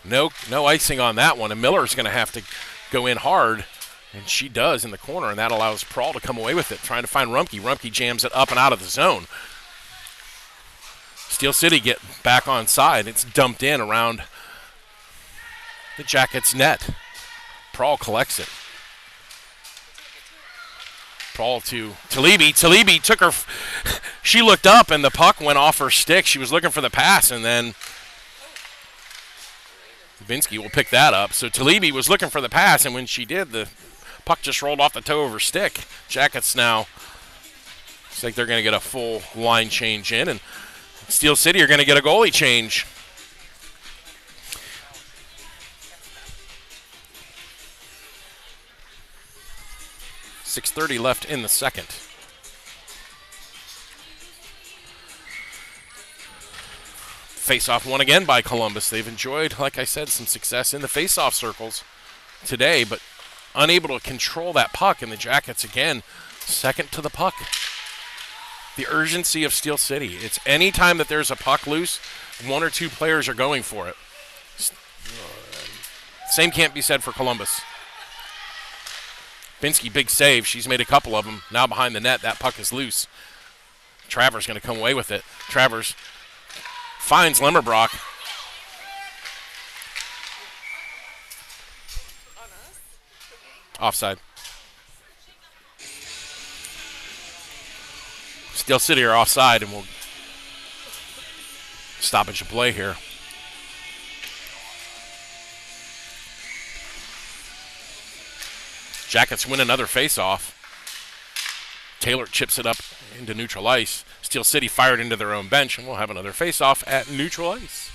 No icing on that one, and Miller's going to have to go in hard, and she does in the corner, and that allows Prawl to come away with it, trying to find Rumpke. Rumpke jams it up and out of the zone. Steel City get back on side. It's dumped in around the Jackets' net. Prawl collects it. Prawl to Talibi. Talibi took her. She looked up, and the puck went off her stick. She was looking for the pass, and then Binsky will pick that up. So Talibi was looking for the pass, and when she did, the puck just rolled off the toe of her stick. Jackets now, looks like they're going to get a full line change in, and Steel City are going to get a goalie change. .6:30 left in the second. Face-off won again by Columbus. They've enjoyed, like I said, some success in the face-off circles today, but unable to control that puck, and the Jackets, again, second to the puck. The urgency of Steel City. It's any time that there's a puck loose, 1 or 2 players are going for it. Same can't be said for Columbus. Binsky, big save. She's made a couple of them. Now behind the net, that puck is loose. Travers going to come away with it. Travers finds Lemmerbrock. Offside. Steel City are offside, and we'll stoppage of play here. Jackets win another face-off. Taylor chips it up into neutral ice. Steel City fired into their own bench, and we'll have another face-off at neutral ice.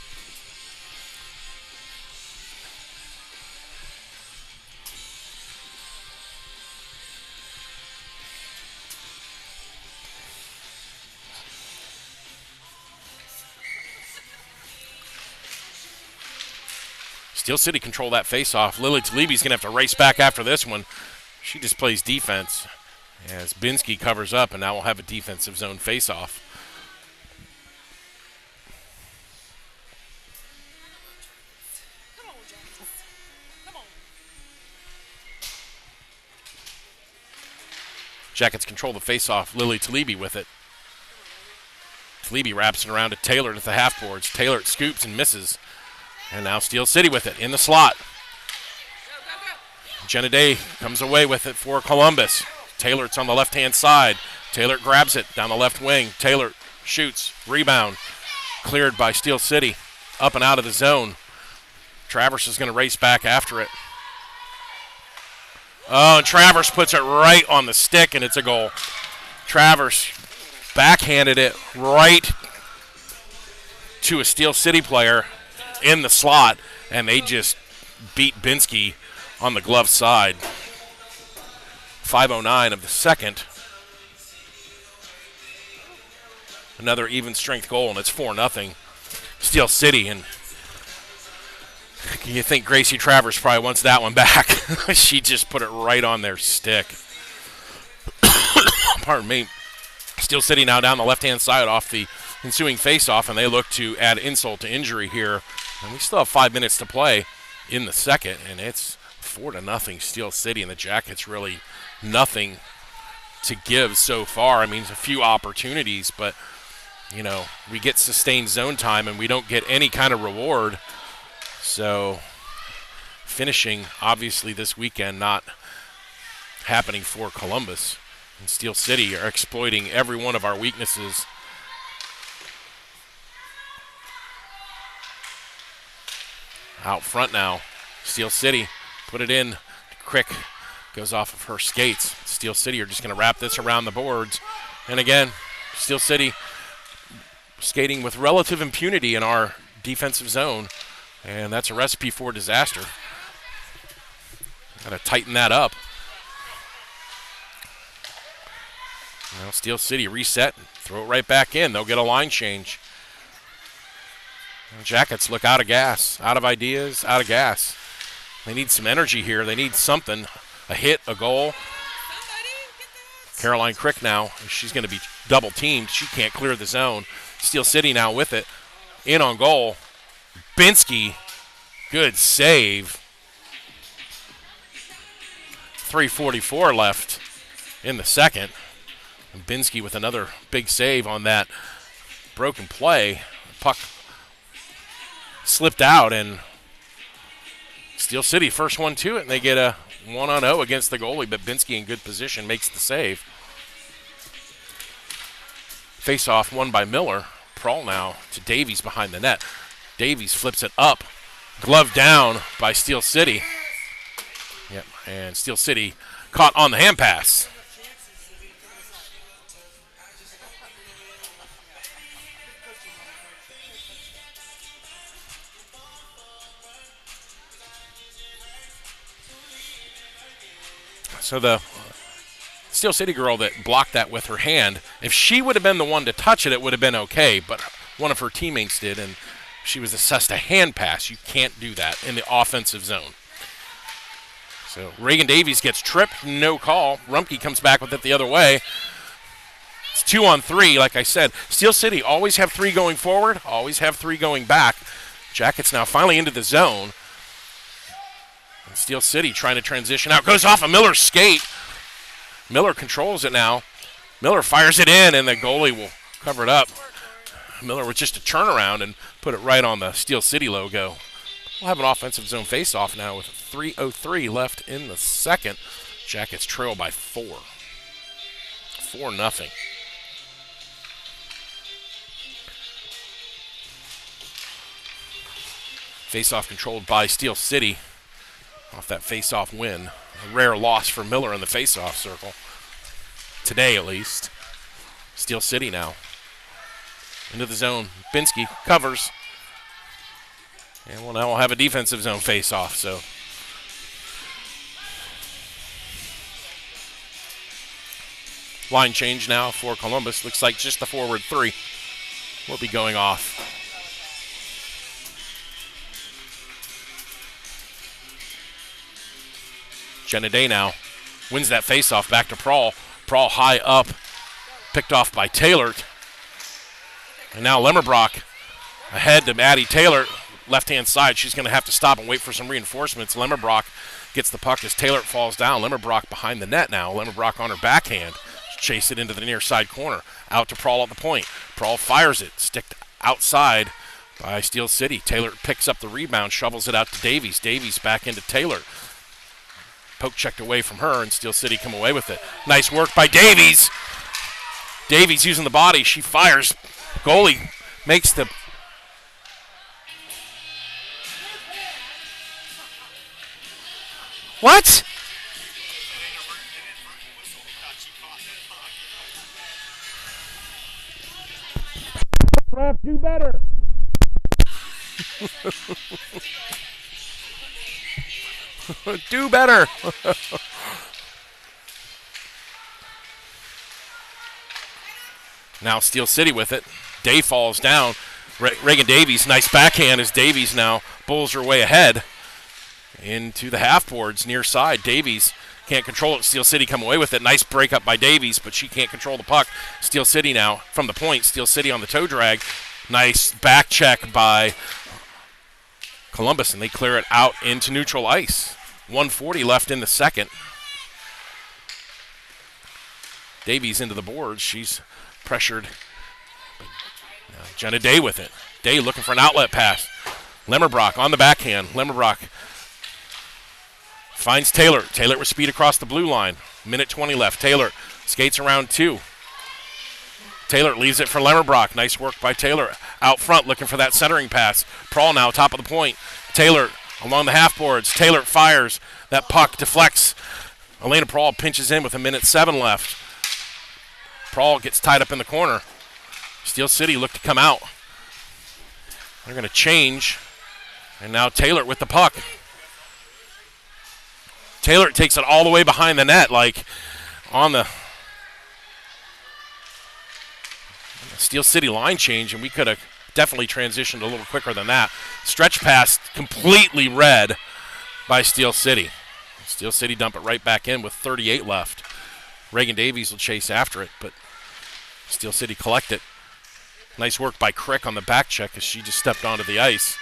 Steel City control that face-off. Lily Talibi's going to have to race back after this one. She just plays defense as Binsky covers up, and now we'll have a defensive zone face-off. Come on, Jackets. Come on. Jackets control the face-off. Lily Talibi with it. Talibi wraps it around to Taylor at the half boards. Taylor scoops and misses. And now Steel City with it in the slot. Jenna Day comes away with it for Columbus. Taylor, it's on the left-hand side. Taylor grabs it down the left wing. Taylor shoots, rebound. Cleared by Steel City. Up and out of the zone. Travers is going to race back after it. Oh, and Travers puts it right on the stick, and it's a goal. Travers backhanded it right to a Steel City player in the slot, and they just beat Binsky on the glove side. 5:09 of the second. Another even strength goal, and it's 4-0. Steel City, and you think Gracie Travers probably wants that one back. She just put it right on their stick. pardon me. Steel City now down the left-hand side off the ensuing face-off, and they look to add insult to injury here. And we still have 5 minutes to play in the second, and it's 4-0 Steel City, and the Jackets really nothing to give so far. I mean, a few opportunities, but, you know, we get sustained zone time, and we don't get any kind of reward. So finishing, obviously, this weekend not happening for Columbus. And Steel City are exploiting every one of our weaknesses. Out front now, Steel City put it in. Crick goes off of her skates. Steel City are just going to wrap this around the boards. And again, Steel City skating with relative impunity in our defensive zone. And that's a recipe for disaster. Got to tighten that up. Now Steel City reset, throw it right back in. They'll get a line change. The Jackets look out of gas, out of ideas, out of gas. They need some energy here. They need something, a hit, a goal. Caroline Crick now, she's going to be double teamed. She can't clear the zone. Steel City now with it, in on goal. Binsky, good save. 3:44 left in the second. And Binsky with another big save on that broken play. Puck slipped out, and Steel City first one to it, and they get a 1-0 against the goalie, but Binsky in good position makes the save. Face-off won by Miller. Prawl now to Davies behind the net. Davies flips it up. Glove down by Steel City. Yep, and Steel City caught on the hand pass. So the Steel City girl that blocked that with her hand, if she would have been the one to touch it, it would have been okay, but one of her teammates did, and she was assessed a hand pass. You can't do that in the offensive zone. So Reagan Davies gets tripped, no call. Rumpke comes back with it the other way. It's 2-on-3, like I said. Steel City always have 3 going forward, always have 3 going back. Jackets now finally into the zone. And Steel City trying to transition out. Goes off a Miller's skate. Miller controls it now. Miller fires it in, and the goalie will cover it up. Miller with just a turnaround and put it right on the Steel City logo. We'll have an offensive zone face-off now with 3:03 left in the second. Jackets trail by 4. 4-0. Face-off controlled by Steel City off that face-off win. A rare loss for Miller in the face-off circle. Today, at least. Steel City now. Into the zone. Binsky covers. And well, now we'll have a defensive zone face-off, so. Line change now for Columbus. Looks like just the forward 3 will be going off. Jenna Day now wins that face-off back to Prawl. Prawl high up, picked off by Taylor. And now Lemmerbrock ahead to Addie Taylor, left-hand side. She's going to have to stop and wait for some reinforcements. Lemmerbrock gets the puck as Taylor falls down. Lemmerbrock behind the net now. Lemmerbrock on her backhand. Chase it into the near side corner. Out to Prawl at the point. Prawl fires it. Sticked outside by Steel City. Taylor picks up the rebound, shovels it out to Davies. Davies back into Taylor. Poke checked away from her, and Steel City come away with it. Nice work by Davies. Davies using the body. She fires. Goalie makes the... What? Ref, do better. Do better. Now Steel City with it. Day falls down. Reagan Davies, nice backhand as Davies now bulls her way ahead into the half boards near side. Davies can't control it. Steel City come away with it. Nice breakup by Davies, but she can't control the puck. Steel City now from the point. Steel City on the toe drag. Nice back check by Columbus, and they clear it out into neutral ice. 1:40 left in the second. Davies into the boards. She's pressured. Jenna Day with it. Day looking for an outlet pass. Lemmerbrock on the backhand. Lemmerbrock finds Taylor. Taylor with speed across the blue line. Minute 20 left. Taylor skates around 2. Taylor leaves it for Lemmerbrock. Nice work by Taylor. Out front looking for that centering pass. Prahl now top of the point. Taylor along the half boards. Taylor fires. That puck deflects. Elena Prahl pinches in with a minute 7 left. Prahl gets tied up in the corner. Steel City look to come out. They're going to change. And now Taylor with the puck. Taylor takes it all the way behind the net, like on the Steel City line change, and we could have definitely transitioned a little quicker than that. Stretch pass completely read by Steel City. Steel City dump it right back in with 38 left. Reagan Davies will chase after it, but Steel City collect it. Nice work by Crick on the back check as she just stepped onto the ice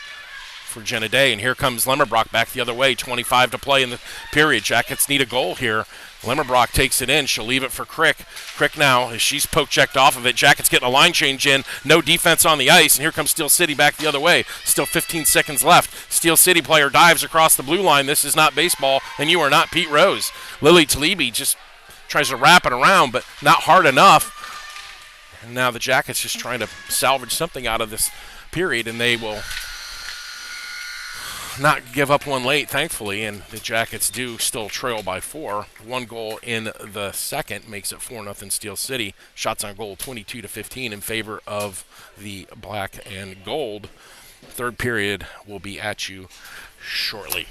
for Jenna Day. And here comes Lemmerbrock back the other way. 25 to play in the period. Jackets need a goal here. Lemmerbrock takes it in. She'll leave it for Crick. Crick now, as she's poke checked off of it. Jackets getting a line change in. No defense on the ice. And here comes Steel City back the other way. Still 15 seconds left. Steel City player dives across the blue line. This is not baseball, and you are not Pete Rose. Lily Talibi just tries to wrap it around, but not hard enough. And now the Jackets just trying to salvage something out of this period, and they will not give up one late, thankfully, and the Jackets do still trail by 4. 1 goal in the second makes it 4-0 Steel City. Shots on goal 22 to 15 in favor of the black and gold. Third period will be at you shortly.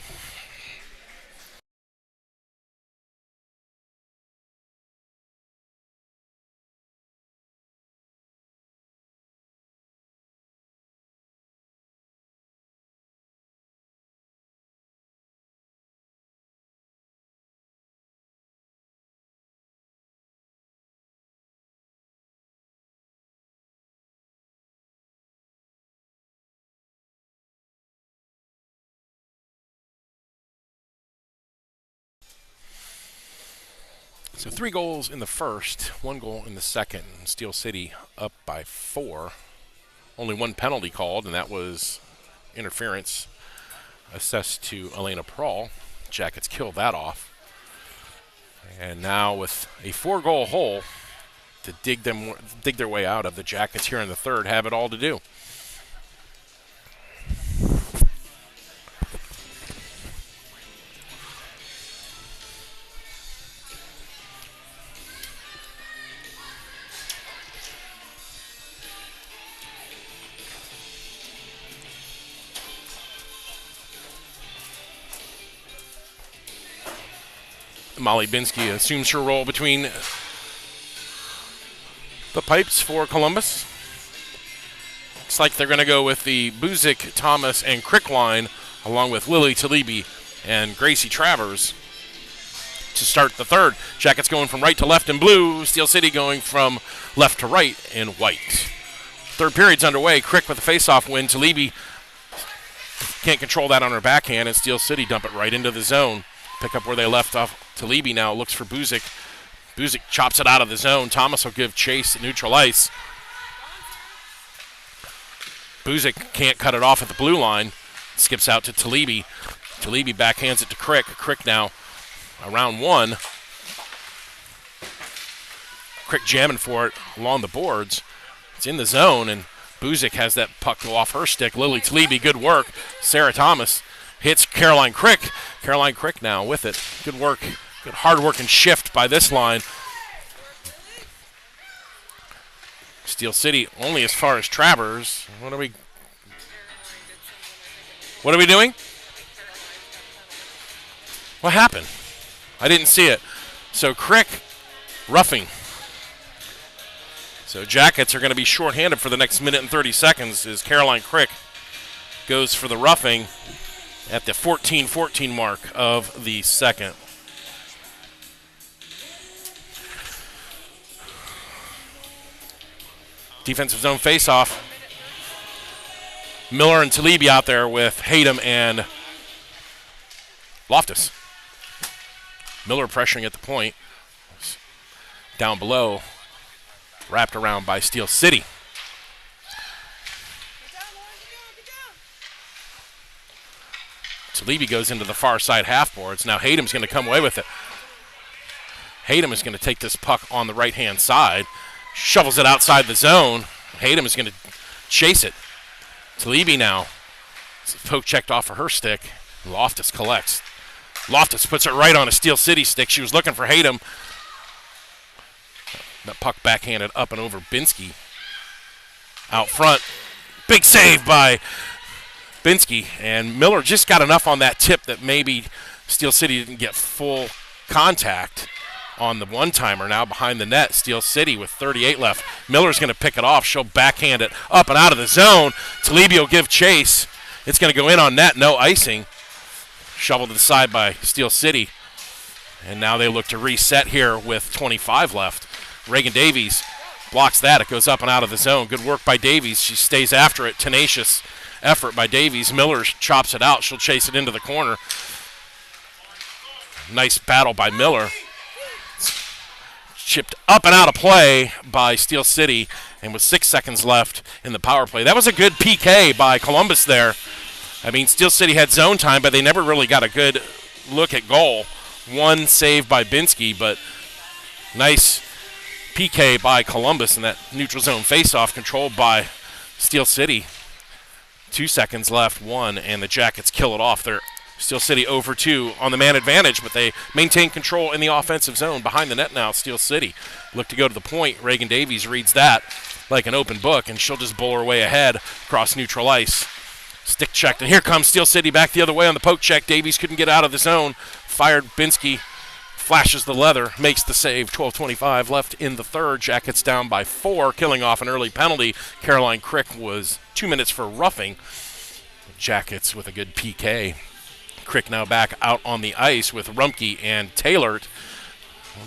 So 3 goals in the first, 1 goal in the second. Steel City up by 4. Only 1 penalty called, and that was interference assessed to Elena Prahl. Jackets kill that off. And now with a 4-goal hole to dig their way out of, the Jackets here in the third have it all to do. Molly Binsky assumes her role between the pipes for Columbus. Looks like they're going to go with the Buzik, Thomas, and Crick line, along with Lily Talibi and Gracie Travers to start the third. Jackets going from right to left in blue. Steel City going from left to right in white. Third period's underway. Crick with a face-off win. Talibi can't control that on her backhand, and Steel City dump it right into the zone. Pick up where they left off. Talibi now looks for Buzik. Buzik chops it out of the zone. Thomas will give chase at neutral ice. Buzik can't cut it off at the blue line. Skips out to Talibi. Talibi backhands it to Crick. Crick now around 1. Crick jamming for it along the boards. It's in the zone, and Buzik has that puck go off her stick. Lily Talibi, good work. Sarah Thomas hits Caroline Crick. Caroline Crick now with it. Good work. Good hard work and shift by this line. Steel City only as far as Travers. What are we doing? What happened? I didn't see it. So Crick roughing. So Jackets are going to be shorthanded for the next minute and 30 seconds as Caroline Crick goes for the roughing at the 14-14 mark of the second. Defensive zone face-off. Miller and Talibi out there with Hayden and Loftus. Miller pressuring at the point. Down below. Wrapped around by Steel City. Talibi goes into the far side half boards. Now Hayden's going to come away with it. Hayden is going to take this puck on the right-hand side. Shovels it outside the zone. Hayden is going to chase it. Talibi now. Poke checked off of her stick. Loftus collects. Loftus puts it right on a Steel City stick. She was looking for Hayden. That puck backhanded up and over Binsky. Out front. Big save by Binsky. And Miller just got enough on that tip that maybe Steel City didn't get full contact on the one-timer. Now behind the net, Steel City with 38 left. Miller's going to pick it off. She'll backhand it up and out of the zone. Talibi will give chase. It's going to go in on net. No icing. Shoveled to the side by Steel City. And now they look to reset here with 25 left. Reagan Davies blocks that. It goes up and out of the zone. Good work by Davies. She stays after it. Tenacious effort by Davies. Miller chops it out. She'll chase it into the corner. Nice battle by Miller. Chipped up and out of play by Steel City, and with 6 seconds left in the power play. That was a good PK by Columbus there. I mean, Steel City had zone time, but they never really got a good look at goal. One save by Binsky, but nice PK by Columbus in that neutral zone faceoff controlled by Steel City. 2 seconds left, one, and the Jackets kill it off. They're Steel City over 2 on the man advantage, but they maintain control in the offensive zone. Behind the net now, Steel City look to go to the point. Reagan Davies reads that like an open book, and she'll just bowl her way ahead across neutral ice. Stick checked, and here comes Steel City back the other way on the poke check. Davies couldn't get out of the zone. Fired Binsky, flashes the leather, makes the save. 12:25 left in the third. Jackets down by 4, killing off an early penalty. Caroline Crick was 2 minutes for roughing. Jackets with a good PK. Crick now back out on the ice with Rumpke and Taylor.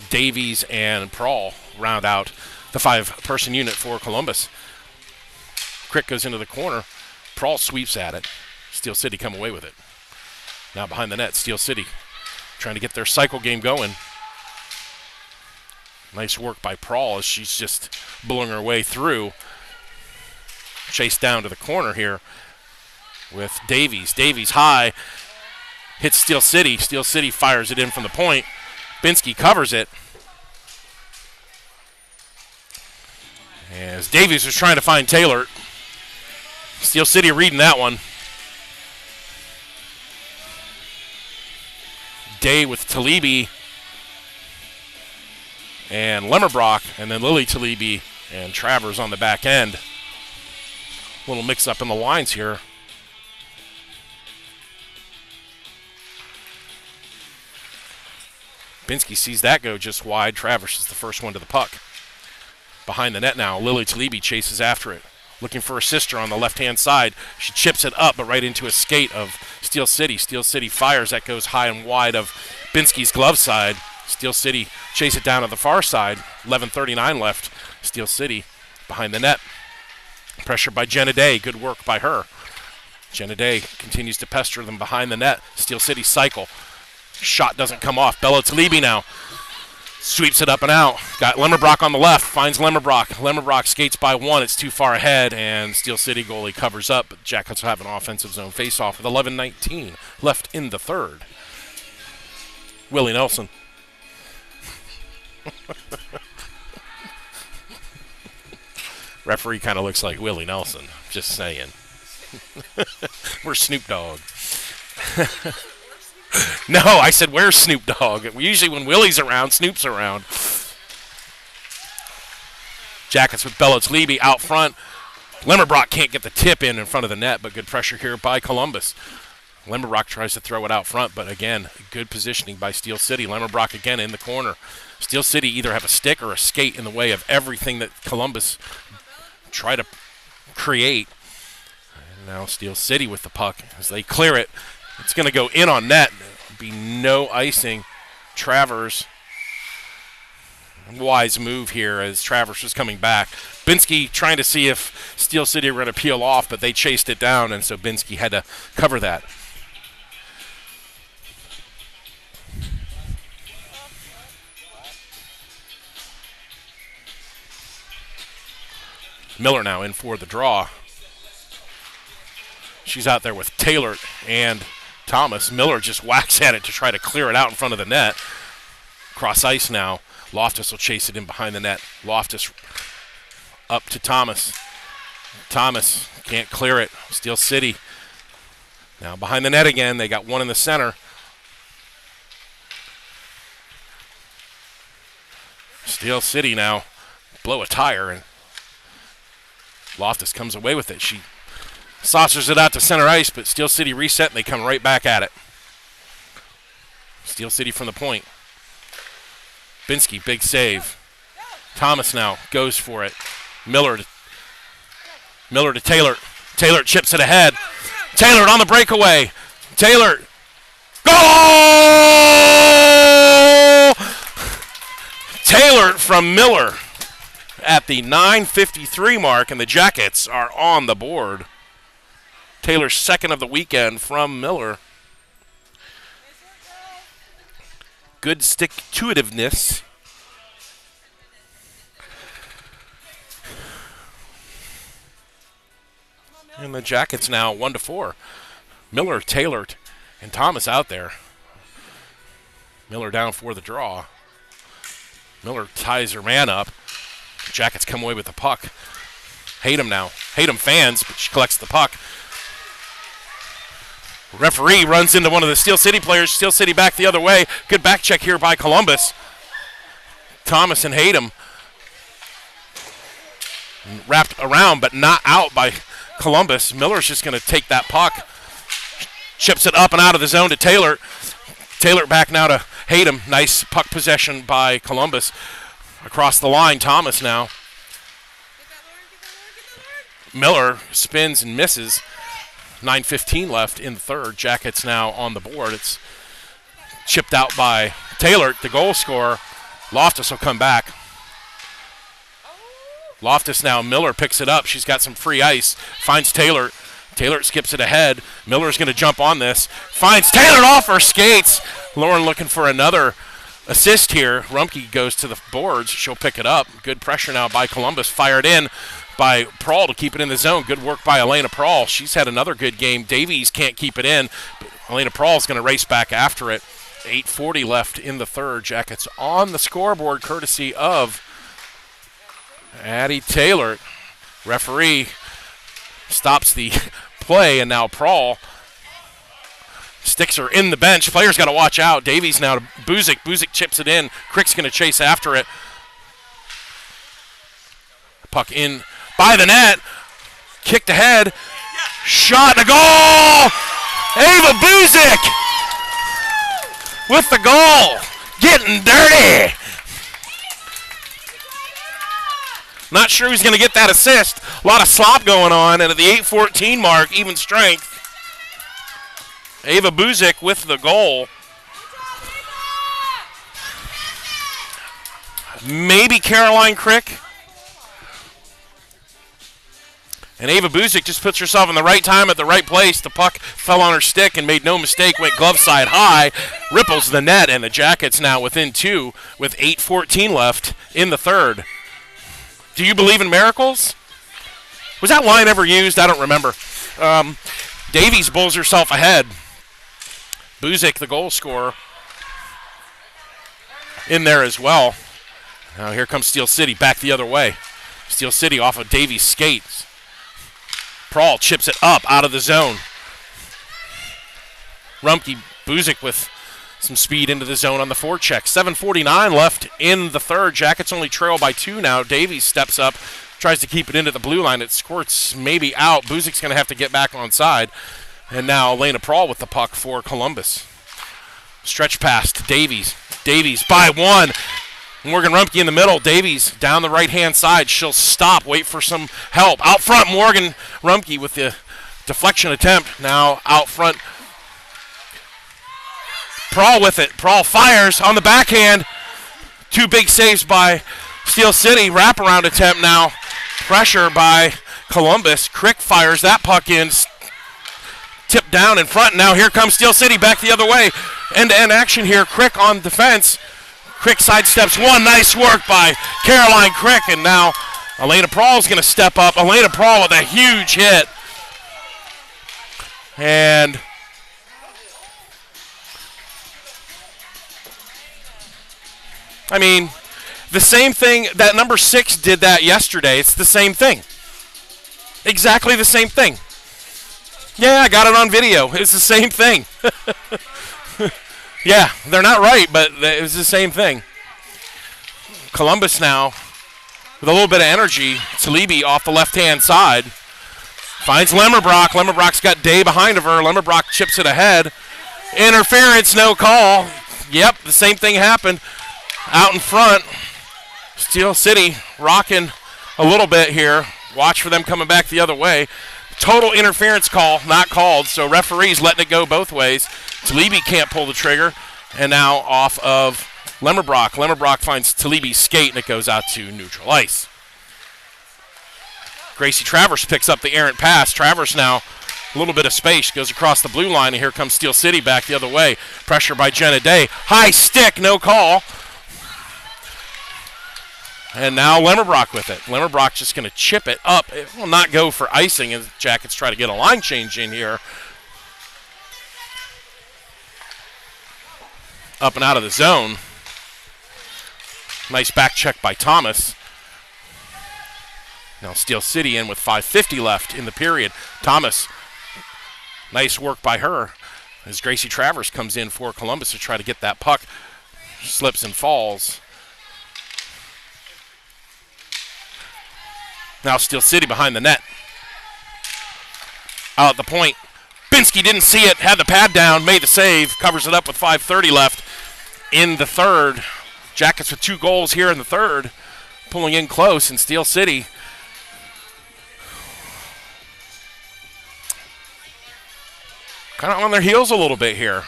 Davies and Prawl round out the 5-person unit for Columbus. Crick goes into the corner. Prawl sweeps at it. Steel City come away with it. Now behind the net, Steel City trying to get their cycle game going. Nice work by Prawl as she's just blowing her way through. Chased down to the corner here with Davies. Davies high. Hits Steel City. Steel City fires it in from the point. Binsky covers it. As Davies was trying to find Taylor. Steel City reading that one. Day with Talibi and Lemmerbrock, and then Lily Talibi and Travers on the back end. Little mix up in the lines here. Binsky sees that go just wide. Travers is the first one to the puck. Behind the net now, Lily Talibi chases after it. Looking for her sister on the left-hand side. She chips it up, but right into a skate of Steel City. Steel City fires. That goes high and wide of Binsky's glove side. Steel City chase it down to the far side. 11:39 left. Steel City behind the net. Pressure by Jenna Day. Good work by her. Jenna Day continues to pester them behind the net. Steel City cycle. Shot doesn't come off. Bella Talibi now sweeps it up and out. Got Lemmerbrock on the left. Finds Lemmerbrock. Lemmerbrock skates by 1. It's too far ahead, and Steel City goalie covers up. But Jackets will have an offensive zone face-off with 11:19 left in the third. Willie Nelson. Referee kind of looks like Willie Nelson. Just saying. We're Snoop Dogg. No, I said, where's Snoop Dogg? Usually when Willie's around, Snoop's around. Jackets with Bella Talibi out front. Lemmerbrock can't get the tip in front of the net, but good pressure here by Columbus. Lemmerbrock tries to throw it out front, but again, good positioning by Steel City. Lemmerbrock again in the corner. Steel City either have a stick or a skate in the way of everything that Columbus try to create. And now Steel City with the puck as they clear it. It's going to go in on net. Be no icing. Travers. Wise move here as Travers was coming back. Binsky trying to see if Steel City were going to peel off, but they chased it down, and so Binsky had to cover that. Miller now in for the draw. She's out there with Taylor and Thomas. Miller just whacks at it to try to clear it out in front of the net. Cross ice now. Loftus will chase it in behind the net. Loftus up to Thomas. Thomas can't clear it. Steel City now behind the net again. They got one in the center. Steel City now blow a tire, and Loftus comes away with it. She saucers it out to center ice, but Steel City reset, and they come right back at it. Steel City from the point. Binsky, big save. Thomas now goes for it. Miller to Taylor. Taylor chips it ahead. Taylor on the breakaway. Taylor. Goal! Taylor from Miller at the 9:53 mark, and the Jackets are on the board. Taylor's second of the weekend from Miller. Good stick-to-itiveness. And the Jackets now 1-4. Miller, Taylor, and Thomas out there. Miller down for the draw. Miller ties her man up. Jackets come away with the puck. Hayden now. Hayden fans, but she collects the puck. Referee runs into one of the Steel City players. Steel City back the other way. Good back check here by Columbus. Thomas and Hayden wrapped around, but not out by Columbus. Miller's just going to take that puck. Chips it up and out of the zone to Taylor. Taylor back now to Hayden. Nice puck possession by Columbus. Across the line, Thomas now. Miller spins and misses. 9:15 left in the third. Jackets now on the board. It's chipped out by Taylor, the goal scorer. Loftus will come back. Loftus now. Miller picks it up. She's got some free ice. Finds Taylor. Taylor skips it ahead. Miller's going to jump on this. Finds Taylor off her skates. Lauren looking for another assist here. Rumpke goes to the boards. She'll pick it up. Good pressure now by Columbus. Fired in by Prawl to keep it in the zone. Good work by Elena Prawl. She's had another good game. Davies can't keep it in, but Elena Prawl's going to race back after it. 8:40 left in the third. Jackets on the scoreboard courtesy of Addie Taylor. Referee stops the play, and now Prawl sticks her in the bench. Players got to watch out. Davies now to Buzik. Buzik chips it in. Crick's going to chase after it. Puck in by the net. Kicked ahead. Shot and a goal! Ava Buzik with the goal. Getting dirty. Not sure who's going to get that assist. A lot of slop going on, and at the 8:14 mark, even strength. Ava Buzik with the goal. Maybe Caroline Crick. And Ava Buzik just puts herself in the right time at the right place. The puck fell on her stick and made no mistake, went glove side high, ripples the net, and the Jackets now within two with 8:14 left in the third. Do you believe in miracles? Was that line ever used? I don't remember. Davies bowls herself ahead. Buzik, the goal scorer, in there as well. Now here comes Steel City back the other way. Steel City off of Davies' skates. Prawl chips it up out of the zone. Rumpke, Buzik with some speed into the zone on the forecheck. 7:49 left in the third. Jackets only trail by 2 now. Davies steps up, tries to keep it into the blue line. It squirts maybe out. Buzik's going to have to get back on side. And now Elena Prawl with the puck for Columbus. Stretch pass to Davies. Davies by 1. Morgan Rumpke in the middle. Davies down the right-hand side. She'll stop, wait for some help. Out front, Morgan Rumpke with the deflection attempt. Now out front, Prawl with it. Prawl fires on the backhand. 2 big saves by Steel City. Wraparound attempt now. Pressure by Columbus. Crick fires that puck in. Tipped down in front. Now here comes Steel City back the other way. End-to-end action here. Crick on defense. Crick sidesteps one. Nice work by Caroline Crick. And now Elena Prawl is going to step up. Elena Prawl with a huge hit. And I mean, the same thing that number 6 did that yesterday. It's the same thing. Exactly the same thing. Yeah, I got it on video. It's the same thing. Yeah, they're not right, but it was the same thing. Columbus now with a little bit of energy. Talibi off the left-hand side. Finds Lemmerbrock. Lemmerbrock's got Day behind of her. Lemmerbrock chips it ahead. Interference, no call. Yep, the same thing happened. Out in front, Steel City rocking a little bit here. Watch for them coming back the other way. Total interference call, not called, so referees letting it go both ways. Talibi can't pull the trigger, and now off of Lemmerbrock. Lemmerbrock finds Talibi's skate, and it goes out to neutral ice. Gracie Travers picks up the errant pass. Travers now a little bit of space, goes across the blue line, and here comes Steel City back the other way. Pressure by Jenna Day. High stick, no call. And now Lemmerbrock with it. Lemmerbrock just going to chip it up. It will not go for icing as Jackets try to get a line change in here. Up and out of the zone. Nice back check by Thomas. Now Steel City in with 5:50 left in the period. Thomas, nice work by her as Gracie Travers comes in for Columbus to try to get that puck. Slips and falls. Now Steel City behind the net. Out at the point. Binsky didn't see it, had the pad down, made the save, covers it up with 5:30 left in the third. Jackets with 2 goals here in the third, pulling in close, and Steel City kind of on their heels a little bit here.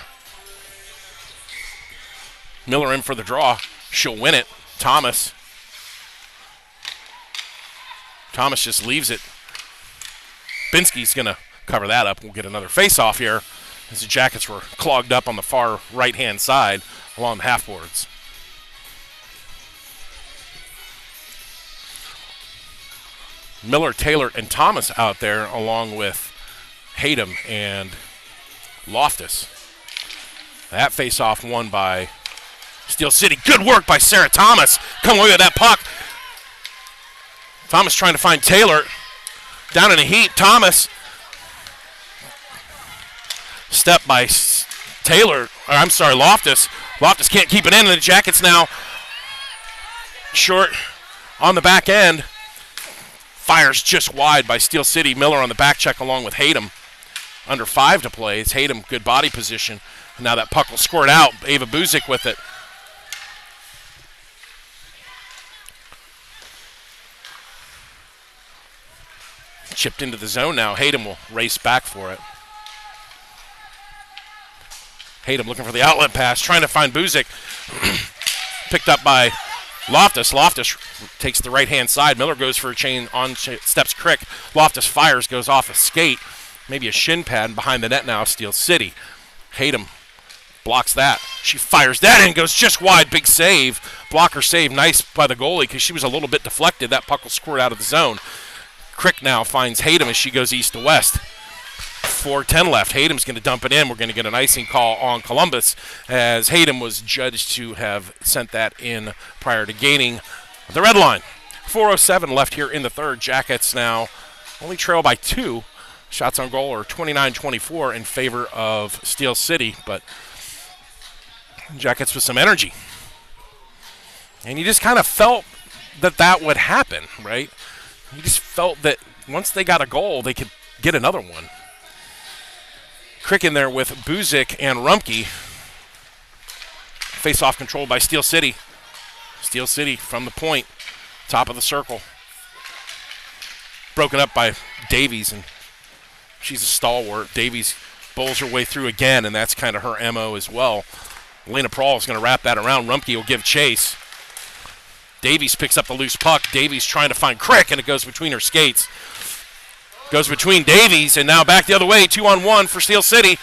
Miller in for the draw. She'll win it. Thomas just leaves it. Binsky's going to cover that up. We'll get another face-off here as the Jackets were clogged up on the far right-hand side along the half-boards. Miller, Taylor, and Thomas out there along with Hayden and Loftus. That face-off won by Steel City. Good work by Sarah Thomas. Come away with that puck. Thomas trying to find Taylor. Down in a heap. Thomas. Step by Loftus. Loftus can't keep it in, and the Jackets now short on the back end. Fires just wide by Steel City. Miller on the back check along with Hayden. Under 5 to play. It's Hayden, good body position. And now that puck will squirt out. Ava Buzik with it. Chipped into the zone now. Hayden will race back for it. Hayden looking for the outlet pass, trying to find Buzik. Picked up by Loftus. Loftus takes the right-hand side. Miller goes for a chain on steps Crick. Loftus fires, goes off a skate. Maybe a shin pad behind the net now, Steel City. Hayden blocks that. She fires that in, goes just wide. Big save. Blocker save, nice by the goalie because she was a little bit deflected. That puck will squirt out of the zone. Crick now finds Hayden as she goes east to west. 4:10 left. Hayden's going to dump it in. We're going to get an icing call on Columbus as Hayden was judged to have sent that in prior to gaining the red line. 4:07 left here in the third. Jackets now only trail by 2. Shots on goal are 29-24 in favor of Steel City, but Jackets with some energy. And you just kind of felt that would happen, right? You just felt that once they got a goal, they could get another one. Crick in there with Buzik and Rumpke. Face-off controlled by Steel City. Steel City from the point, top of the circle. Broken up by Davies, and she's a stalwart. Davies bowls her way through again, and that's kind of her MO as well. Elena Prawl is going to wrap that around. Rumpke will give chase. Davies picks up the loose puck. Davies trying to find Crick, and it goes between her skates. Goes between Davies, and now back the other way, 2-on-1 for Steel City.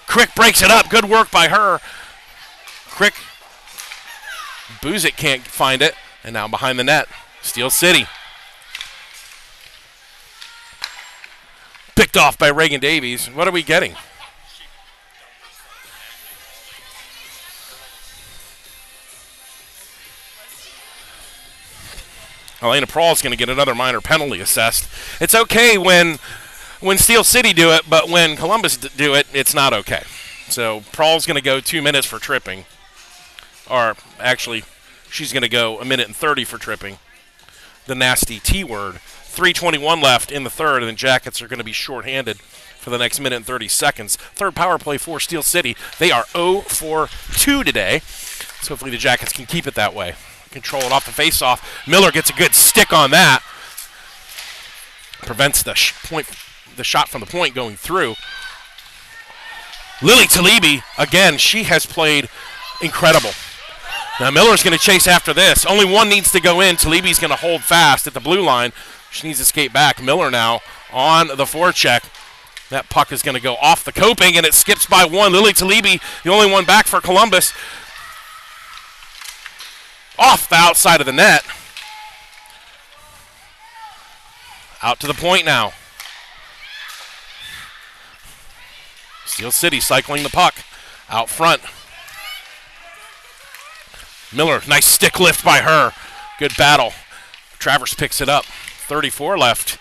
Crick breaks it up. Good work by her. Crick. Buzik can't find it, and now behind the net, Steel City. Picked off by Reagan Davies. What are we getting? Elena Prawl is going to get another minor penalty assessed. It's okay when Steel City do it, but when Columbus do it, it's not okay. So Prawl's going to go 2 minutes for tripping. Or actually, she's going to go 1:30 for tripping. The nasty T word. 3:21 left in the third, and the Jackets are going to be shorthanded for the next minute and 30 seconds. Third power play for Steel City. They are 0 for 2 today. So hopefully the Jackets can keep it that way. Control it off the faceoff. Miller gets a good stick on that. Prevents the shot from the point going through. Lily Talibi, again, she has played incredible. Now Miller's going to chase after this. Only one needs to go in. Talibi's going to hold fast at the blue line. She needs to skate back. Miller now on the forecheck. That puck is going to go off the coping, and it skips by one. Lily Talibi, the only one back for Columbus. Off the outside of the net. Out to the point now. Steel City cycling the puck out front. Miller, nice stick lift by her. Good battle. Travers picks it up. 34 left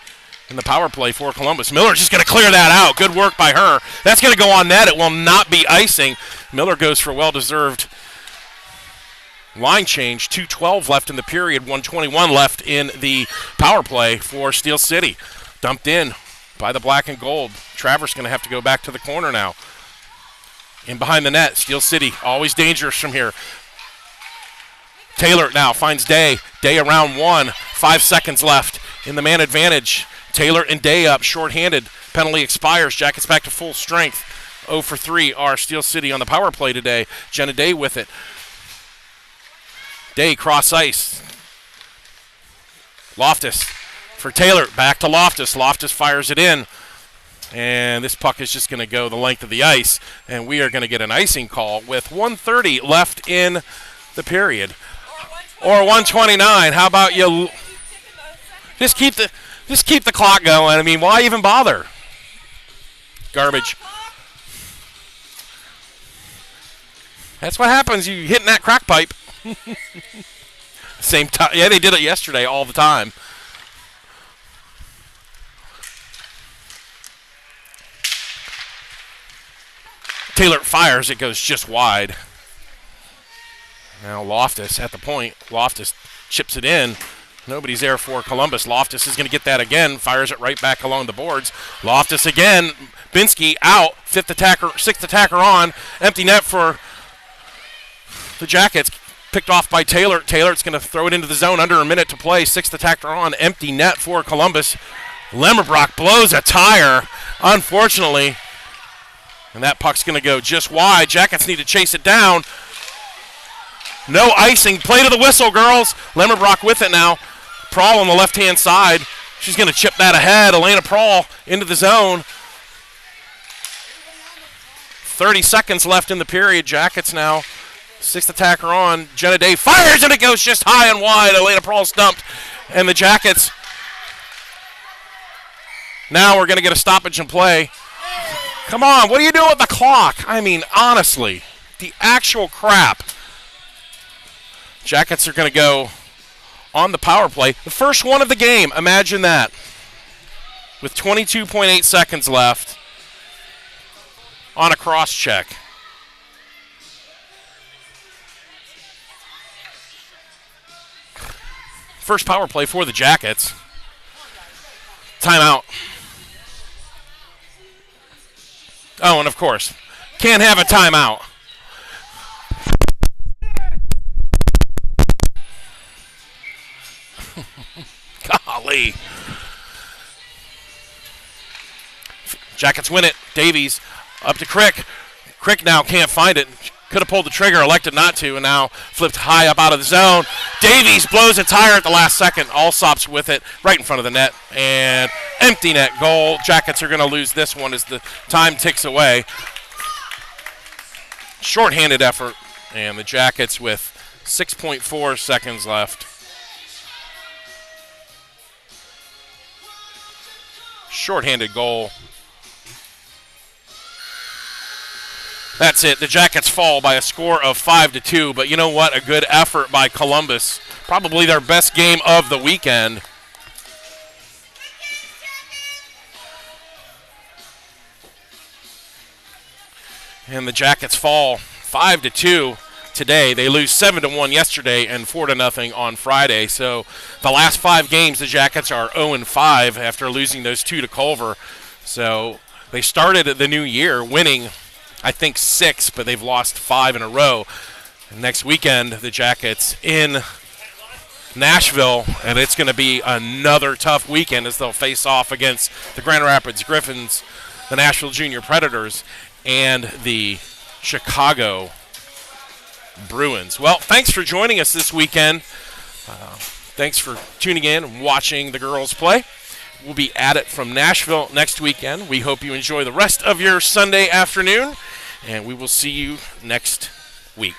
in the power play for Columbus. Miller's just going to clear that out. Good work by her. That's going to go on net. It will not be icing. Miller goes for well-deserved line change. 2:12 left in the period. 1:21 left in the power play for Steel City. Dumped in by the black and gold. Travers going to have to go back to the corner now. In behind the net, Steel City always dangerous from here. Taylor now finds Day. Day around one. 5 seconds left in the man advantage. Taylor and Day up, shorthanded. Penalty expires. Jackets back to full strength. 0 for 3 are Steel City on the power play today. Jenna Day with it. Day cross ice. Loftus for Taylor. Back to Loftus. Loftus fires it in. And this puck is just going to go the length of the ice. And we are going to get an icing call with 1:30 left in the period. Or 1:29. How about you? Just keep the clock going. I mean, why even bother? Garbage. That's what happens. You hitting that crack pipe. Same time. Yeah, they did it yesterday all the time. Taylor fires. It goes just wide. Now Loftus at the point. Loftus chips it in. Nobody's there for Columbus. Loftus is going to get that again. Fires it right back along the boards. Loftus again. Binsky out. Sixth attacker on. Empty net for the Jackets. Picked off by Taylor. Taylor's going to throw it into the zone. Under a minute to play. Sixth attacker on. Empty net for Columbus. Lemmerbrock blows a tire, unfortunately. And that puck's going to go just wide. Jackets need to chase it down. No icing. Play to the whistle, girls. Lemmerbrock with it now. Prawl on the left-hand side. She's going to chip that ahead. Elena Prawl into the zone. 30 seconds left in the period. Jackets now. Sixth attacker on. Jenna Day fires, and it goes just high and wide. Elena Prawl stumped. And the Jackets. Now we're going to get a stoppage and play. Come on. What are you doing with the clock? I mean, honestly. The actual crap. Jackets are going to go on the power play. The first one of the game. Imagine that. With 22.8 seconds left on a cross check. First power play for the Jackets. Timeout. Oh, and of course, can't have a timeout. Golly. Jackets win it. Davies up to Crick. Crick now can't find it. Could have pulled the trigger, elected not to, and now flipped high up out of the zone. Davies blows a tire at the last second. Alsop's with it right in front of the net. And empty net goal. Jackets are going to lose this one as the time ticks away. Short-handed effort, and the Jackets with 6.4 seconds left. Short-handed goal. That's it. The Jackets fall by a score of 5-2. But you know what? A good effort by Columbus. Probably their best game of the weekend. And the Jackets fall 5-2 today. They lose 7-1 yesterday and 4-0 on Friday. So the last 5 games, the Jackets are 0-5 after losing those 2 to Culver. So they started the new year winning, I think, 6, but they've lost 5 in a row. And next weekend, the Jackets in Nashville, and it's going to be another tough weekend as they'll face off against the Grand Rapids Griffins, the Nashville Junior Predators, and the Chicago Bruins. Well, thanks for joining us this weekend. Thanks for tuning in and watching the girls play. We'll be at it from Nashville next weekend. We hope you enjoy the rest of your Sunday afternoon, and we will see you next week.